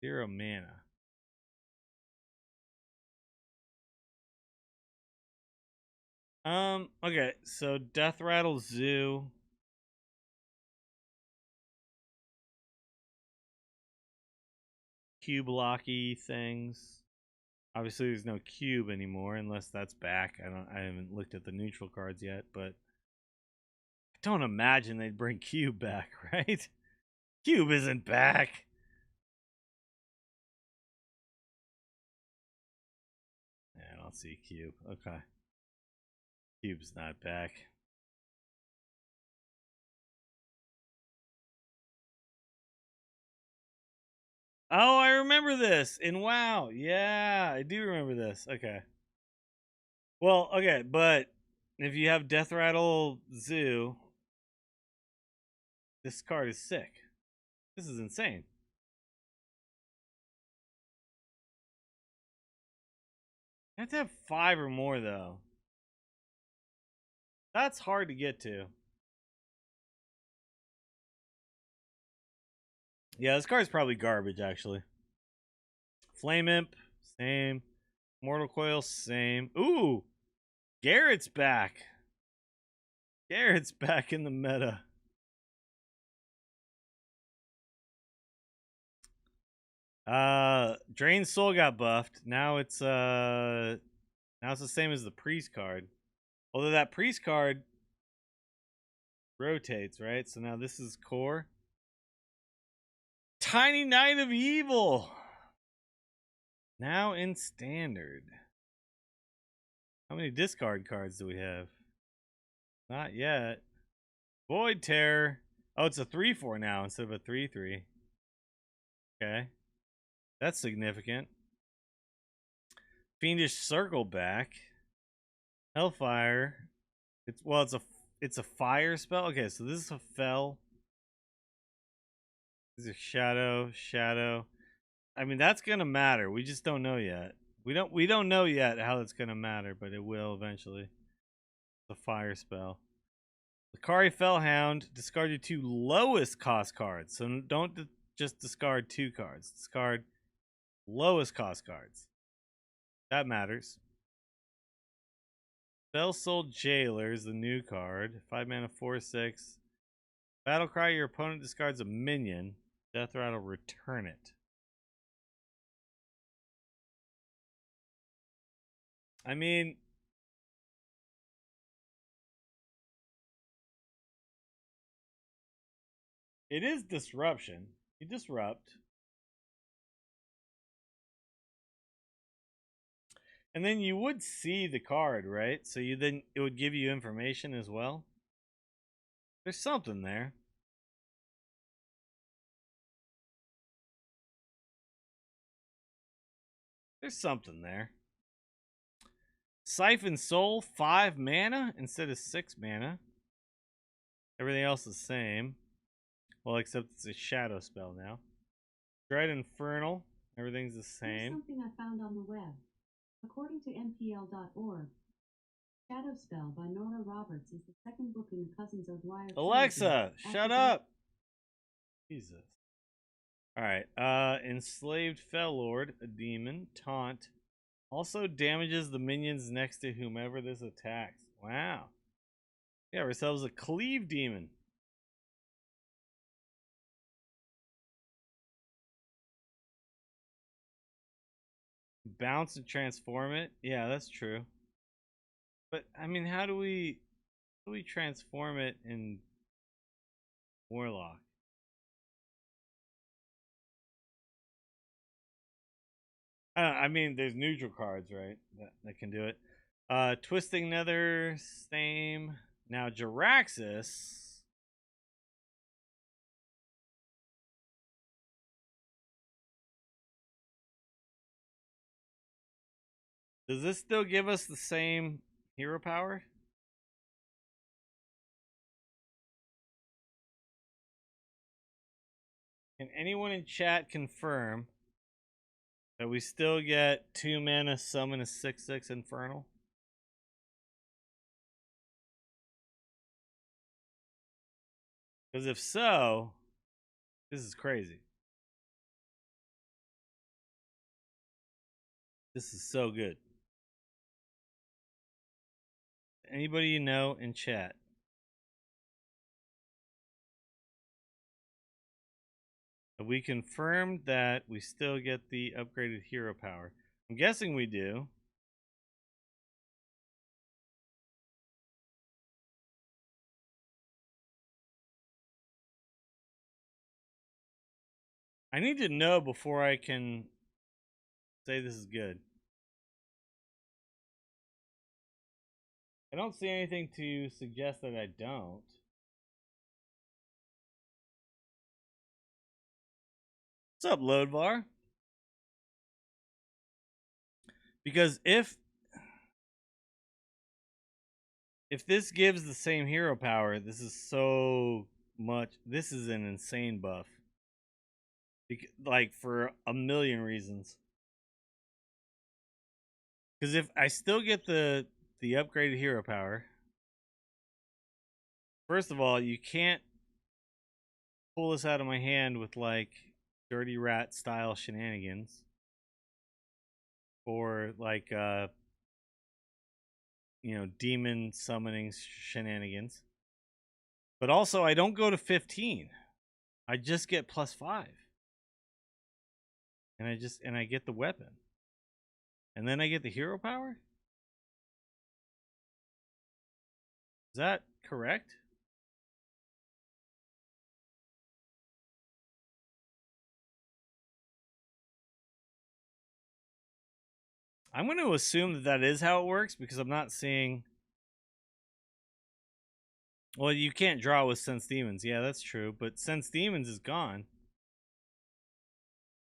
0 mana. Okay, so Death Rattle Zoo. Cube locky things. Obviously there's no cube anymore unless that's back. I haven't looked at the neutral cards yet, but I don't imagine they'd bring cube back, right? Cube isn't back. Yeah, I don't see cube. Okay. Cube's not back. Oh, I remember this in WoW. Yeah, I do remember this. Okay. Well, okay, but if you have Death Rattle Zoo, this card is sick. This is insane. You have to have 5 or more, though. That's hard to get to. Yeah, this card's probably garbage, actually. Flame Imp, same. Mortal Coil, same. Ooh! Garrett's back. Garrett's back in the meta. Drain Soul got buffed. Now it's the same as the Priest card. Although that Priest card rotates, right? So now this is core. Tiny Knight of Evil. Now in standard. How many discard cards do we have? Not yet. Void Terror. Oh, it's a 3/4 now instead of a 3/3. Okay. That's significant. Fiendish Circle back. Hellfire. It's a fire spell. Okay, so this is a fel. This is shadow. I mean, that's gonna matter. We just don't know yet. We don't know yet how it's gonna matter, but it will eventually. The fire spell. Lakari Fellhound. Discard your 2 lowest cost cards. So don't just discard 2 cards. Discard lowest cost cards. That matters. Bellsoul Jailer is the new card. 5 mana, 4/6. Battlecry, your opponent discards a minion. Death Rattle, return it. I mean, it is disruption. You disrupt. And then you would see the card, right? So it would give you information as well. There's something there. There's something there. Siphon Soul, 5 mana instead of 6 mana. Everything else is the same. Well, except it's a shadow spell now. Dread Infernal, everything's the same. Here's something I found on the web. According to NPL.org, Shadow Spell by Nora Roberts is the second book in the Cousins O'Dwyer. Alexa, shut up! Jesus. Alright, Enslaved Fellord, a demon. Taunt. Also damages the minions next to whomever this attacks. Wow. We have ourselves a Cleave Demon. Bounce and transform it? Yeah, that's true. But, I mean, how do we transform it in Warlock? I mean, there's neutral cards, right? That can do it. Twisting Nether, same. Now, Jaraxxus. Does this still give us the same hero power? Can anyone in chat confirm that we still get 2 mana summon a 6/6 Infernal? Because if so, this is crazy. This is so good. Anybody you know in chat? We confirmed that we still get the upgraded hero power. I'm guessing we do. I need to know before I can say this is good. I don't see anything to suggest that I don't. What's up, Loadvar? Because if this gives the same hero power, this is so much. This is an insane buff. Like, for a million reasons. Because if I still get the upgraded hero power, first of all, you can't pull this out of my hand with like dirty rat style shenanigans or like demon summoning shenanigans. But also I don't go to 15. I just get +5. And I get the weapon. And then I get the hero power? Is that correct? I'm going to assume that that is how it works because I'm not seeing... Well, you can't draw with Sense Demons. Yeah, that's true. But Sense Demons is gone.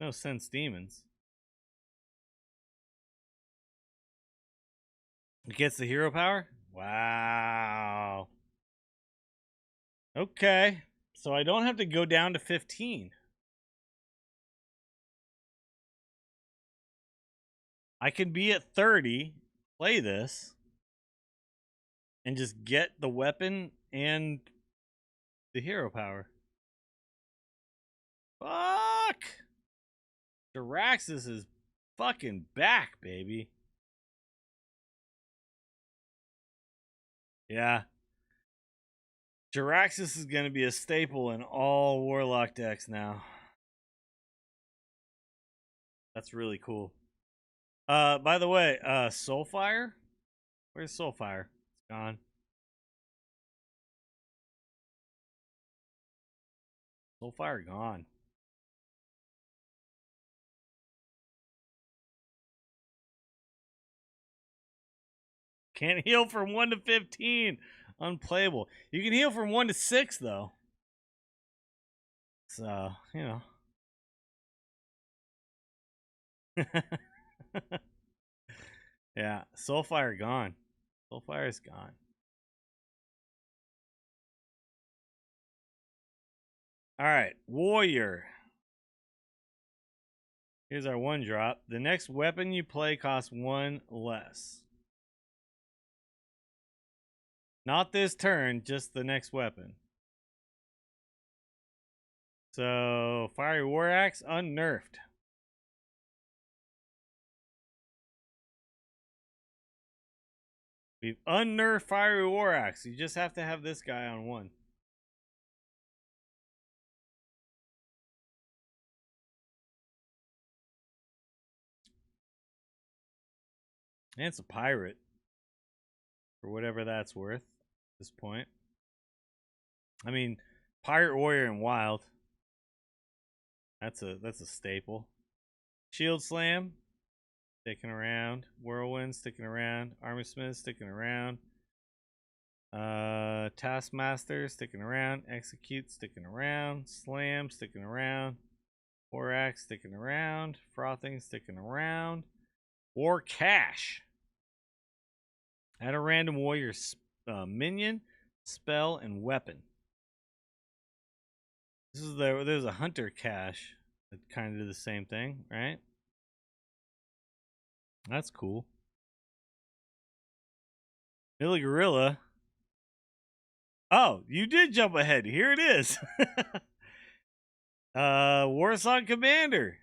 No Sense Demons. It gets the hero power? Wow. Okay. So I don't have to go down to 15. I can be at 30, play this, and just get the weapon and the hero power. Fuck! Jaraxxus is fucking back, baby. Yeah. Jaraxxus is going to be a staple in all Warlock decks now. That's really cool. By the way, Soulfire? Where's Soulfire? It's gone. Soulfire gone. Can't heal from 1 to 15. Unplayable. You can heal from 1 to 6, though. So, you know. Yeah, Soulfire gone. Soulfire's gone. Alright, Warrior. Here's our 1-drop. The next weapon you play costs 1 less. Not this turn, just the next weapon. So, Fiery War Axe, unnerfed. We've unnerfed Fiery War Axe. You just have to have this guy on 1. And it's a pirate. For whatever that's worth at this point. I mean, Pirate Warrior and Wild. That's a staple. Shield Slam. Sticking around. Whirlwind sticking around. Armorsmith sticking around. Taskmaster sticking around. Execute sticking around. Slam sticking around. War Axe sticking around. Frothing sticking around. War Cash. Add a random warrior minion, spell, and weapon. This is there's a hunter cache that kind of do the same thing, right? That's cool. Billy Gorilla. Oh, you did jump ahead. Here it is. Warsong Commander.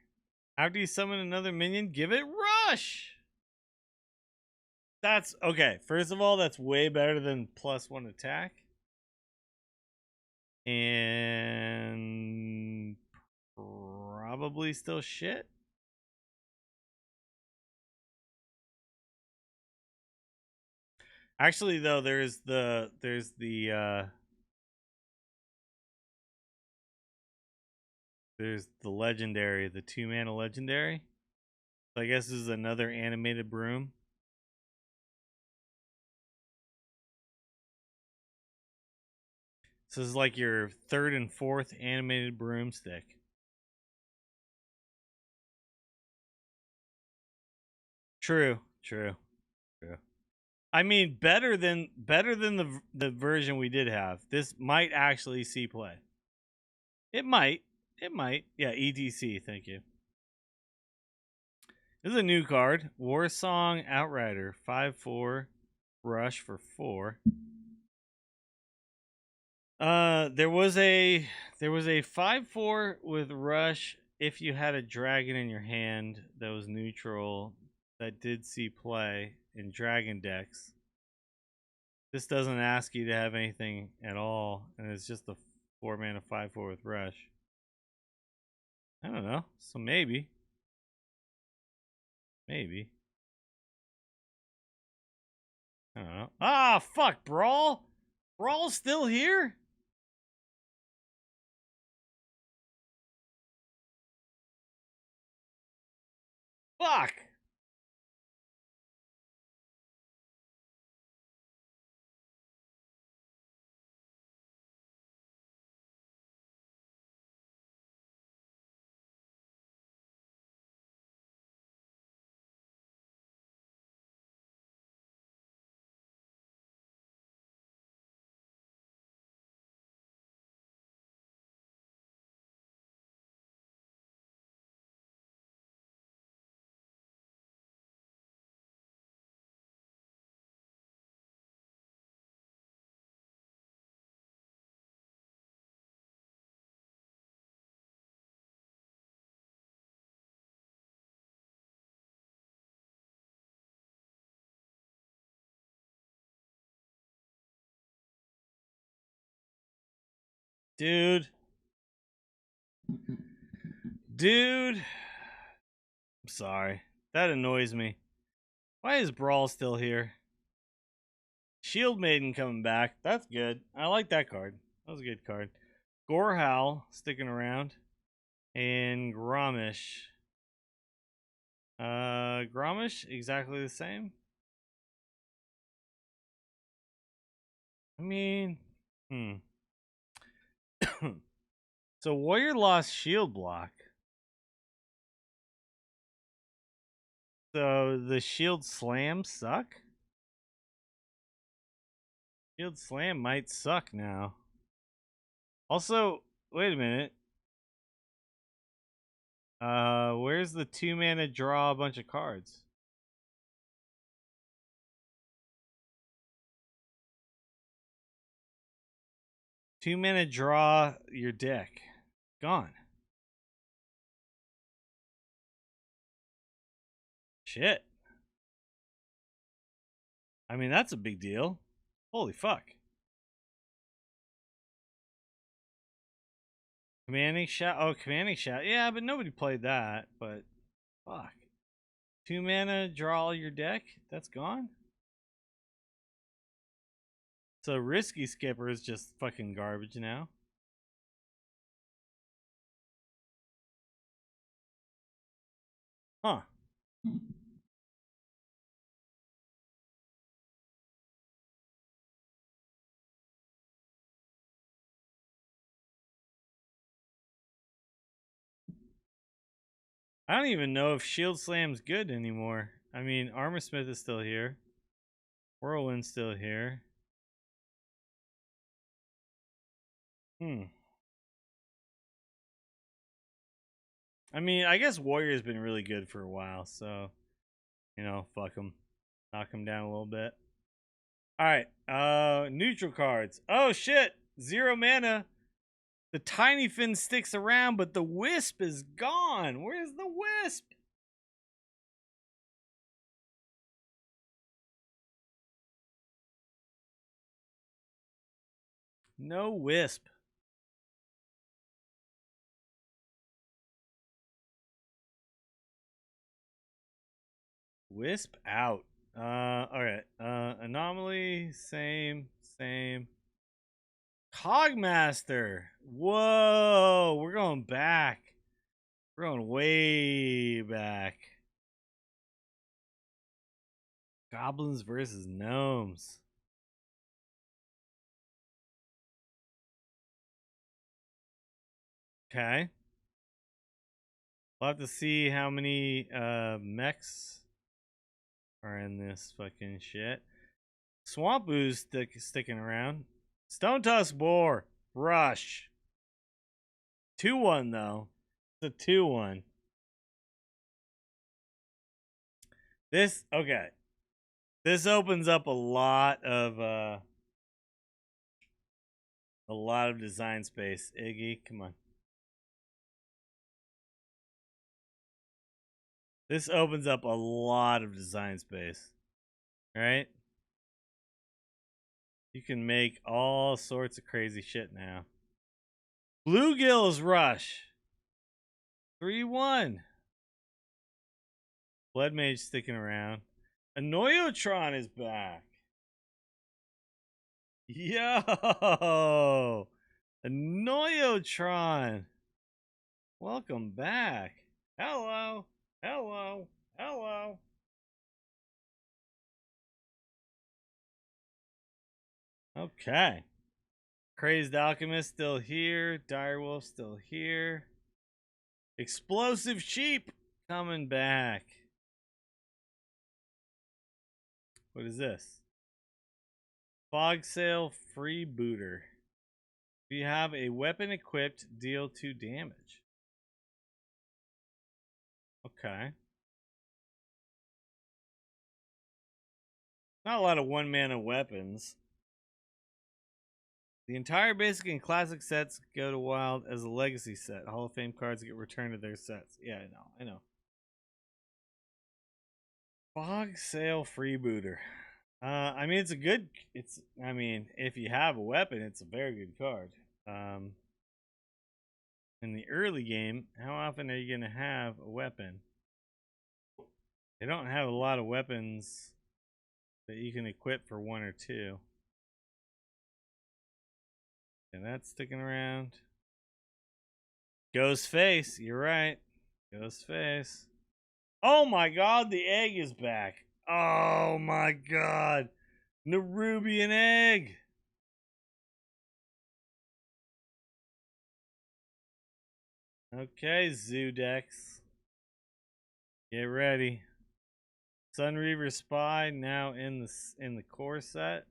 After you summon another minion, give it Rush. That's okay. First of all, that's way better than +1 attack. And probably still shit. Actually, though, there's the legendary, the 2-mana legendary. So I guess this is another animated broom. This is like your 3rd and 4th animated broomstick. True. I mean, better than the version we did have. This might actually see play. It might. Yeah, EDC. Thank you. This is a new card. War Song Outrider. 5/4. Rush for 4. There was a 5/4 with Rush if you had a dragon in your hand that was neutral that did see play in dragon decks. This doesn't ask you to have anything at all, and it's just a 4-mana 5/4 with Rush. I don't know. So maybe. Maybe. I don't know. Ah, fuck, Brawl! Brawl's still here? Fuck! Dude. Dude. I'm sorry. That annoys me. Why is Brawl still here? Shield Maiden coming back. That's good. I like that card. That was a good card. Gorehowl sticking around. And Gromish. Gromish, exactly the same. I mean, So Warrior lost shield block. So the shield slam suck? Shield slam might suck now. Also, wait a minute. Where's the 2-mana draw a bunch of cards? Two-mana draw your deck. Gone. Shit. I mean, that's a big deal. Holy fuck. Commanding Shout. Oh, Commanding Shout. Yeah, but nobody played that. But fuck. 2-mana draw your deck. That's gone. So Risky Skipper is just fucking garbage now. Huh. I don't even know if Shield Slam's good anymore. I mean, Armor Smith is still here. Whirlwind's still here. I mean, I guess Warrior's been really good for a while, so, you know, fuck him. Knock him down a little bit. Alright, neutral cards. Oh shit! 0 mana. The Tiny Fin sticks around, but the Wisp is gone. Where's the Wisp? No Wisp. Wisp out. Alright. Anomaly, same. Cogmaster. Whoa, we're going back. We're going way back. Goblins versus gnomes. Okay. We'll have to see how many mechs are in this fucking shit. Swamp Ooze sticking around. Stone Tusk Boar. Rush. 2-1 though. It's a 2-1. Okay. This opens up a lot of design space. Iggy, come on. This opens up a lot of design space. Right? You can make all sorts of crazy shit now. Bluegill's Rush. 3-1. Blood Mage sticking around. Annoyotron is back. Yo! Annoyotron. Welcome back. Hello. Hello. Hello. Okay. Crazed Alchemist still here. Direwolf still here. Explosive Sheep coming back. What is this? Fog Sail Freebooter. If you have a weapon equipped, deal 2 damage. Okay. Not a lot of 1-mana weapons. The entire basic and classic sets go to Wild as a legacy set. Hall of Fame cards get returned to their sets. Yeah, I know. Fog Sail Freebooter. I mean, if you have a weapon, it's a very good card. In the early game, how often are you going to have a weapon? They don't have a lot of weapons that you can equip for 1 or 2. And that's sticking around. Ghost Face, you're right. Ghost Face. Oh my god, the egg is back. Oh my god. Nerubian egg. Okay, Zoodex. Get ready. Sunreaver Spy now in the core set.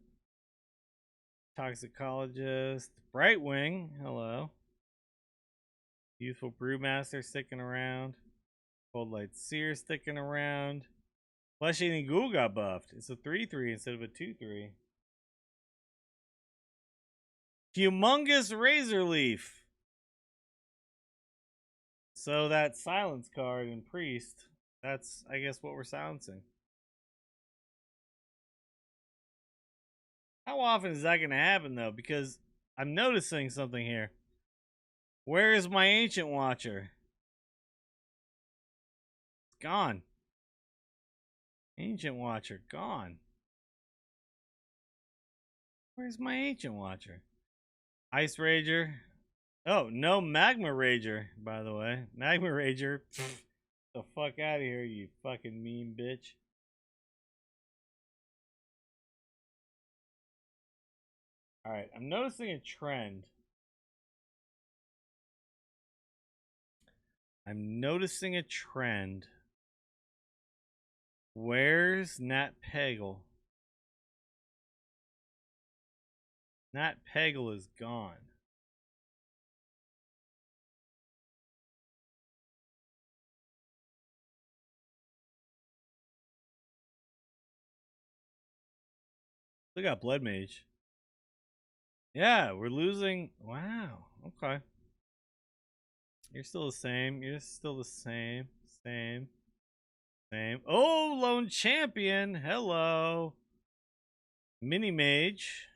Toxicologist. Brightwing, hello. Youthful Brewmaster sticking around. Cold Light Seer sticking around. Flesh Eating Ghoul got buffed. It's a 3-3 instead of a 2-3. Humongous Razor Leaf. So that silence card in Priest, that's, I guess, what we're silencing. How often is that going to happen, though? Because I'm noticing something here. Where is my Ancient Watcher? It's gone. Ancient Watcher, gone. Where's my Ancient Watcher? Ice Rager. Oh, no Magma Rager, by the way. Magma Rager. The fuck out of here, you fucking mean bitch. Alright, I'm noticing a trend. Where's Nat Peggle? Nat Peggle is gone. Still got Blood Mage. Yeah, we're losing. Wow. Okay. You're still the same. Same. Oh, Lone Champion. Hello. Mini Mage.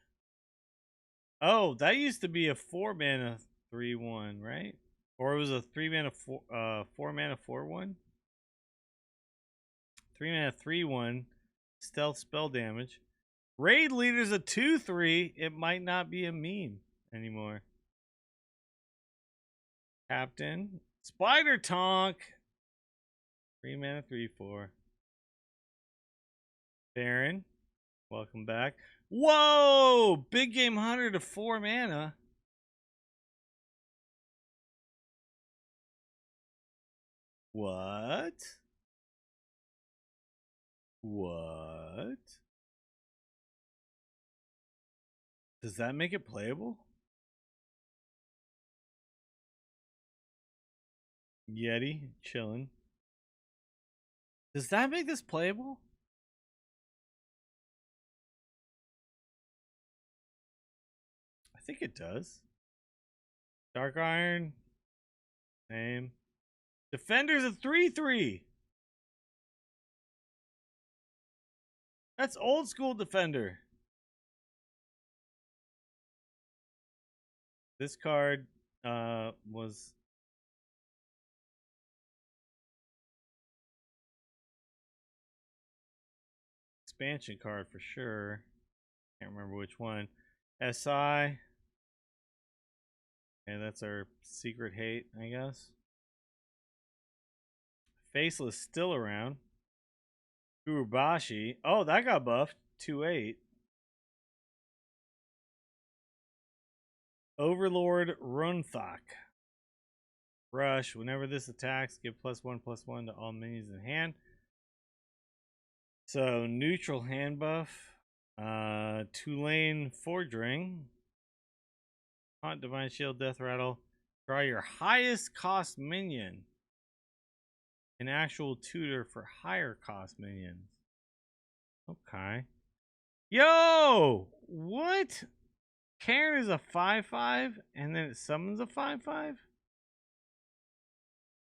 Oh, that used to be a 4-mana 3-1, right? Or it was a 3-mana 4-mana 4-1? 3-mana 3-1. Stealth spell damage. Raid Leader's a 2-3. It might not be a meme anymore. Captain. Spider Tonk. 3-mana 3-4. Baron. Welcome back. Whoa! Big Game Hunter to 4 mana. What? What? Does that make it playable? Yeti, chilling. Does that make this playable? I think it does. Dark Iron. Name. Defender's a 3/3. That's old school Defender. This card was expansion card for sure. Can't remember which one. SI. And that's our secret hate, I guess. Faceless still around. Urubashi. Oh, that got buffed. 2/8. Overlord Runthok. Rush. Whenever this attacks, give +1/+1 to all minions in hand. So neutral hand buff. Tulane Fordring. Haunt, Divine Shield, Death Rattle. Draw your highest cost minion. An actual tutor for higher cost minions. Okay. Yo! What? Karen is a 5/5 and then it summons a 5/5?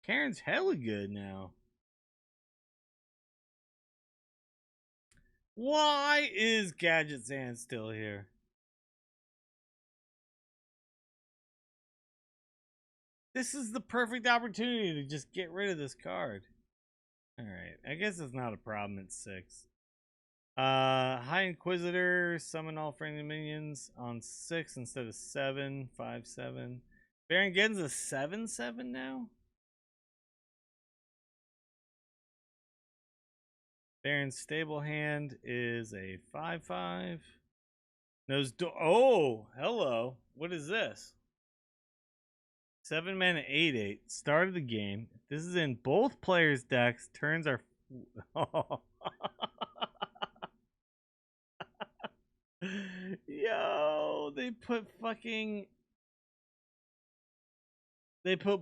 Karen's hella good now. Why is Gadget Zan still here? This is the perfect opportunity to just get rid of this card. Alright, I guess it's not a problem at 6. High Inquisitor, summon all friendly minions on 6 instead of 7, 5/7. Baron Geddon's a 7/7 now? Baron's Stable Hand is a 5/5. Oh, hello. What is this? 7 mana 8/8. Start of the game. This is in both players' decks. Turns are. Yo, they put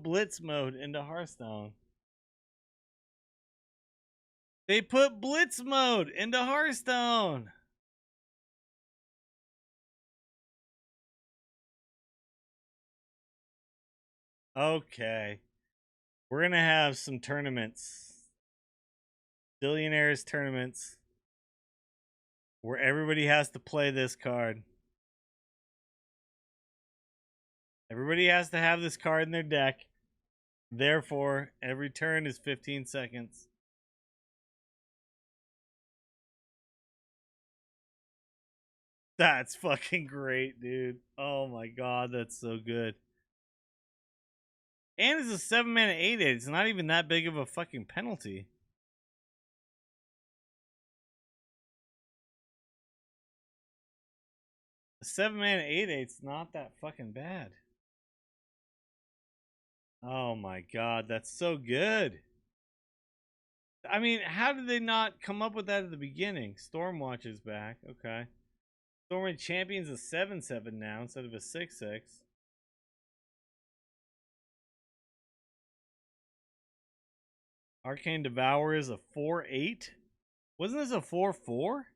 Blitz mode into Hearthstone. They put Blitz mode into Hearthstone. Okay. We're going to have some tournaments. Billionaires tournaments. Where everybody has to play this card. Everybody has to have this card in their deck. Therefore, every turn is 15 seconds. That's fucking great, dude. Oh my god, that's so good. And it's a 7 mana 8/8. It's not even that big of a fucking penalty. A 7 mana 8/8 is not that fucking bad. Oh my god, that's so good. I mean, how did they not come up with that at the beginning? Stormwatch is back. Okay. Stormwatch Champion's a 7/7 now instead of a 6/6. Arcane Devourer is a 4/8. Wasn't this a 4/4?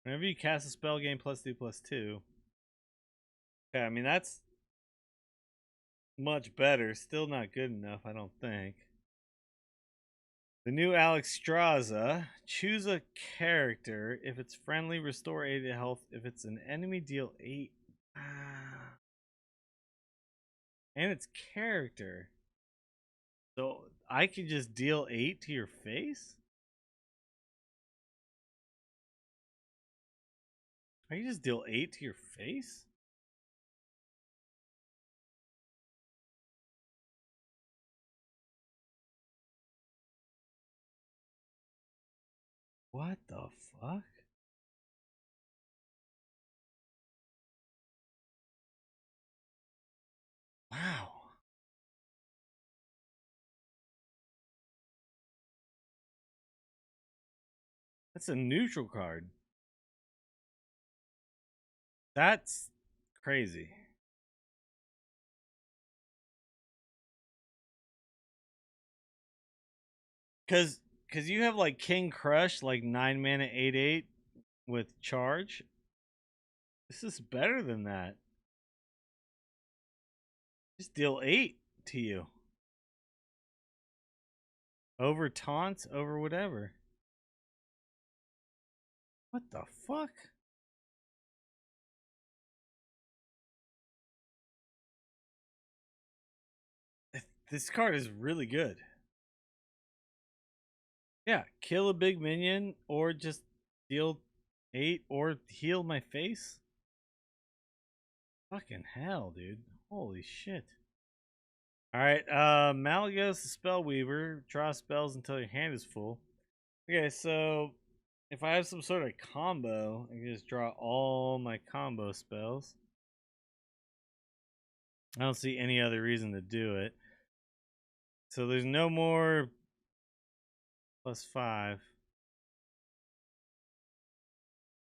Whenever you cast a spell, gain +2/+2. Okay, I mean that's much better. Still not good enough, I don't think. The new Alex Straza. Choose a character. If it's friendly, restore 8 health. If it's an enemy, deal 8. And it's character. So I can just deal 8 to your face? I can just deal 8 to your face? What the fuck? Wow. That's a neutral card. That's crazy. Cause you have like King Crush, like 9 mana 8/8 with charge. This is better than that. Just deal 8 to you. Over taunts, over whatever. What the fuck? This card is really good. Yeah, kill a big minion or just deal 8 or heal my face. Fucking hell, dude. Holy shit. Alright, Malagos the Spellweaver. Draw spells until your hand is full. Okay, so if I have some sort of combo, I can just draw all my combo spells. I don't see any other reason to do it. So there's no more +5.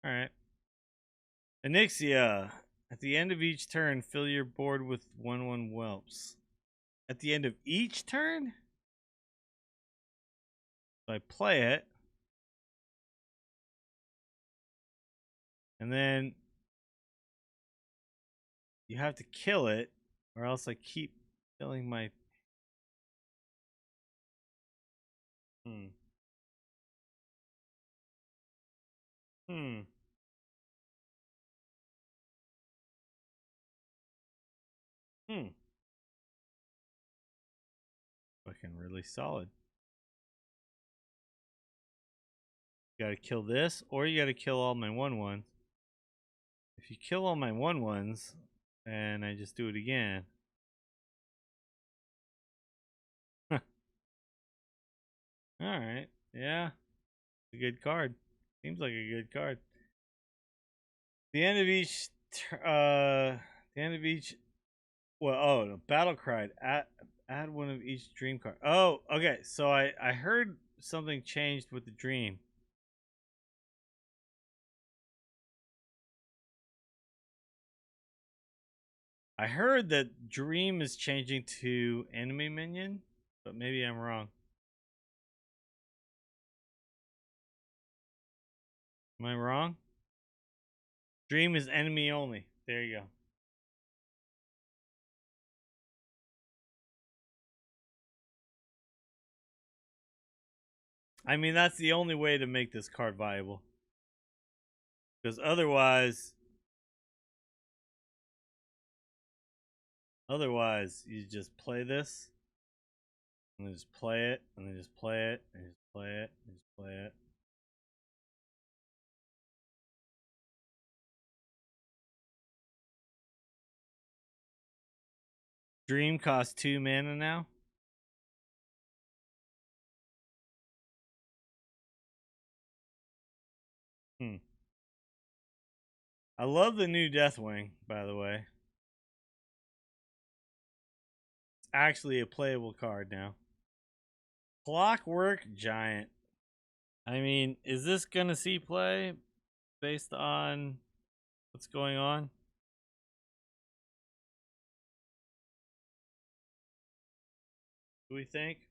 Alright. Onyxia. At the end of each turn, fill your board with 1/1 whelps. At the end of each turn? So I play it. And then you have to kill it, or else I keep filling my... Hmm. Fucking really solid. You gotta kill this, or you gotta kill all my 1/1s. If you kill all my 1/1s, and I just do it again. Alright, yeah. A good card. Seems like a good card. The end of each well, oh, no, battle cry. Add one of each dream card. Oh, okay. So I heard something changed with the dream. I heard that dream is changing to enemy minion, but maybe I'm wrong. Am I wrong? Dream is enemy only. There you go. I mean, that's the only way to make this card viable. Because otherwise, you just play this, and then just play it, and then just play it, and just play it, and just play it. Dream costs 2 mana now. I love the new Deathwing, by the way. It's actually a playable card now. Clockwork Giant. I mean, is this gonna see play based on what's going on? Do we think?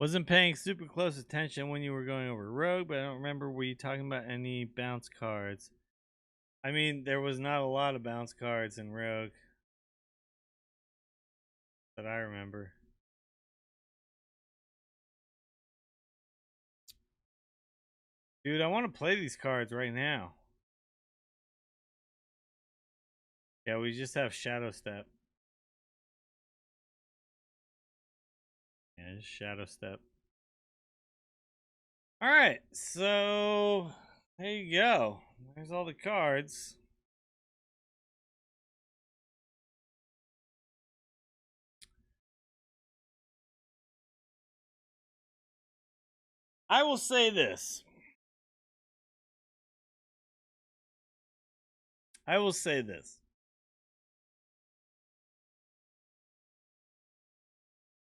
Wasn't paying super close attention when you were going over Rogue, but I don't remember, were you talking about any bounce cards? I mean, there was not a lot of bounce cards in Rogue that I remember. Dude, I want to play these cards right now. Yeah, we just have Shadow Step. Yeah, just Shadow Step. Alright, so there you go. There's all the cards. I will say this.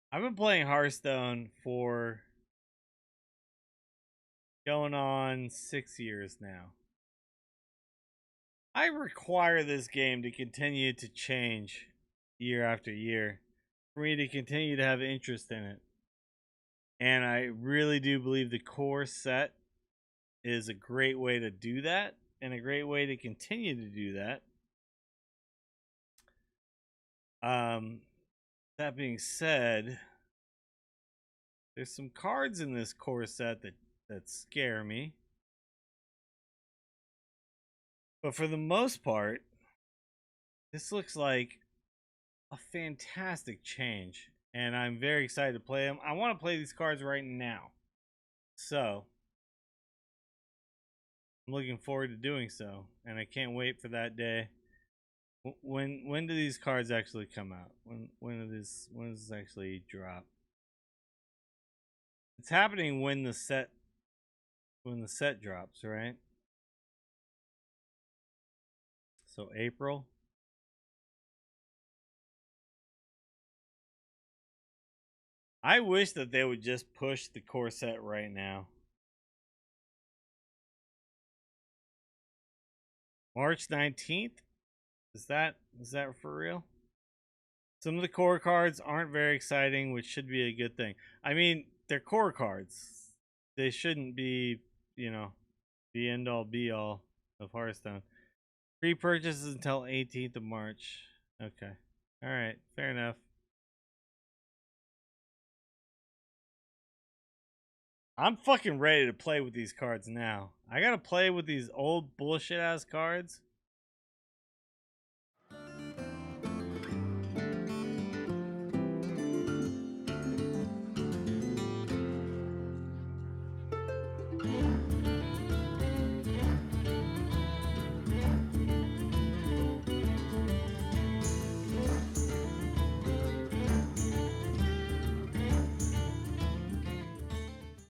I've been playing Hearthstone for going on 6 years now. I require this game to continue to change year after year for me to continue to have interest in it. And I really do believe the core set is a great way to do that and a great way to continue to do that. That being said, there's some cards in this core set that scare me. But for the most part, this looks like a fantastic change. And I'm very excited to play them. I want to play these cards right now. So, I'm looking forward to doing so. And I can't wait for that day. When do these cards actually come out? When does this actually drop? It's happening when the set drops, right? So April. I wish that they would just push the core set right now. March 19th? Is that for real? Some of the core cards aren't very exciting, which should be a good thing. I mean, they're core cards. They shouldn't be, the end all be all of Hearthstone. Pre-purchases until 18th of March. Okay. All right. Fair enough. I'm fucking ready to play with these cards now. I gotta play with these old bullshit ass cards.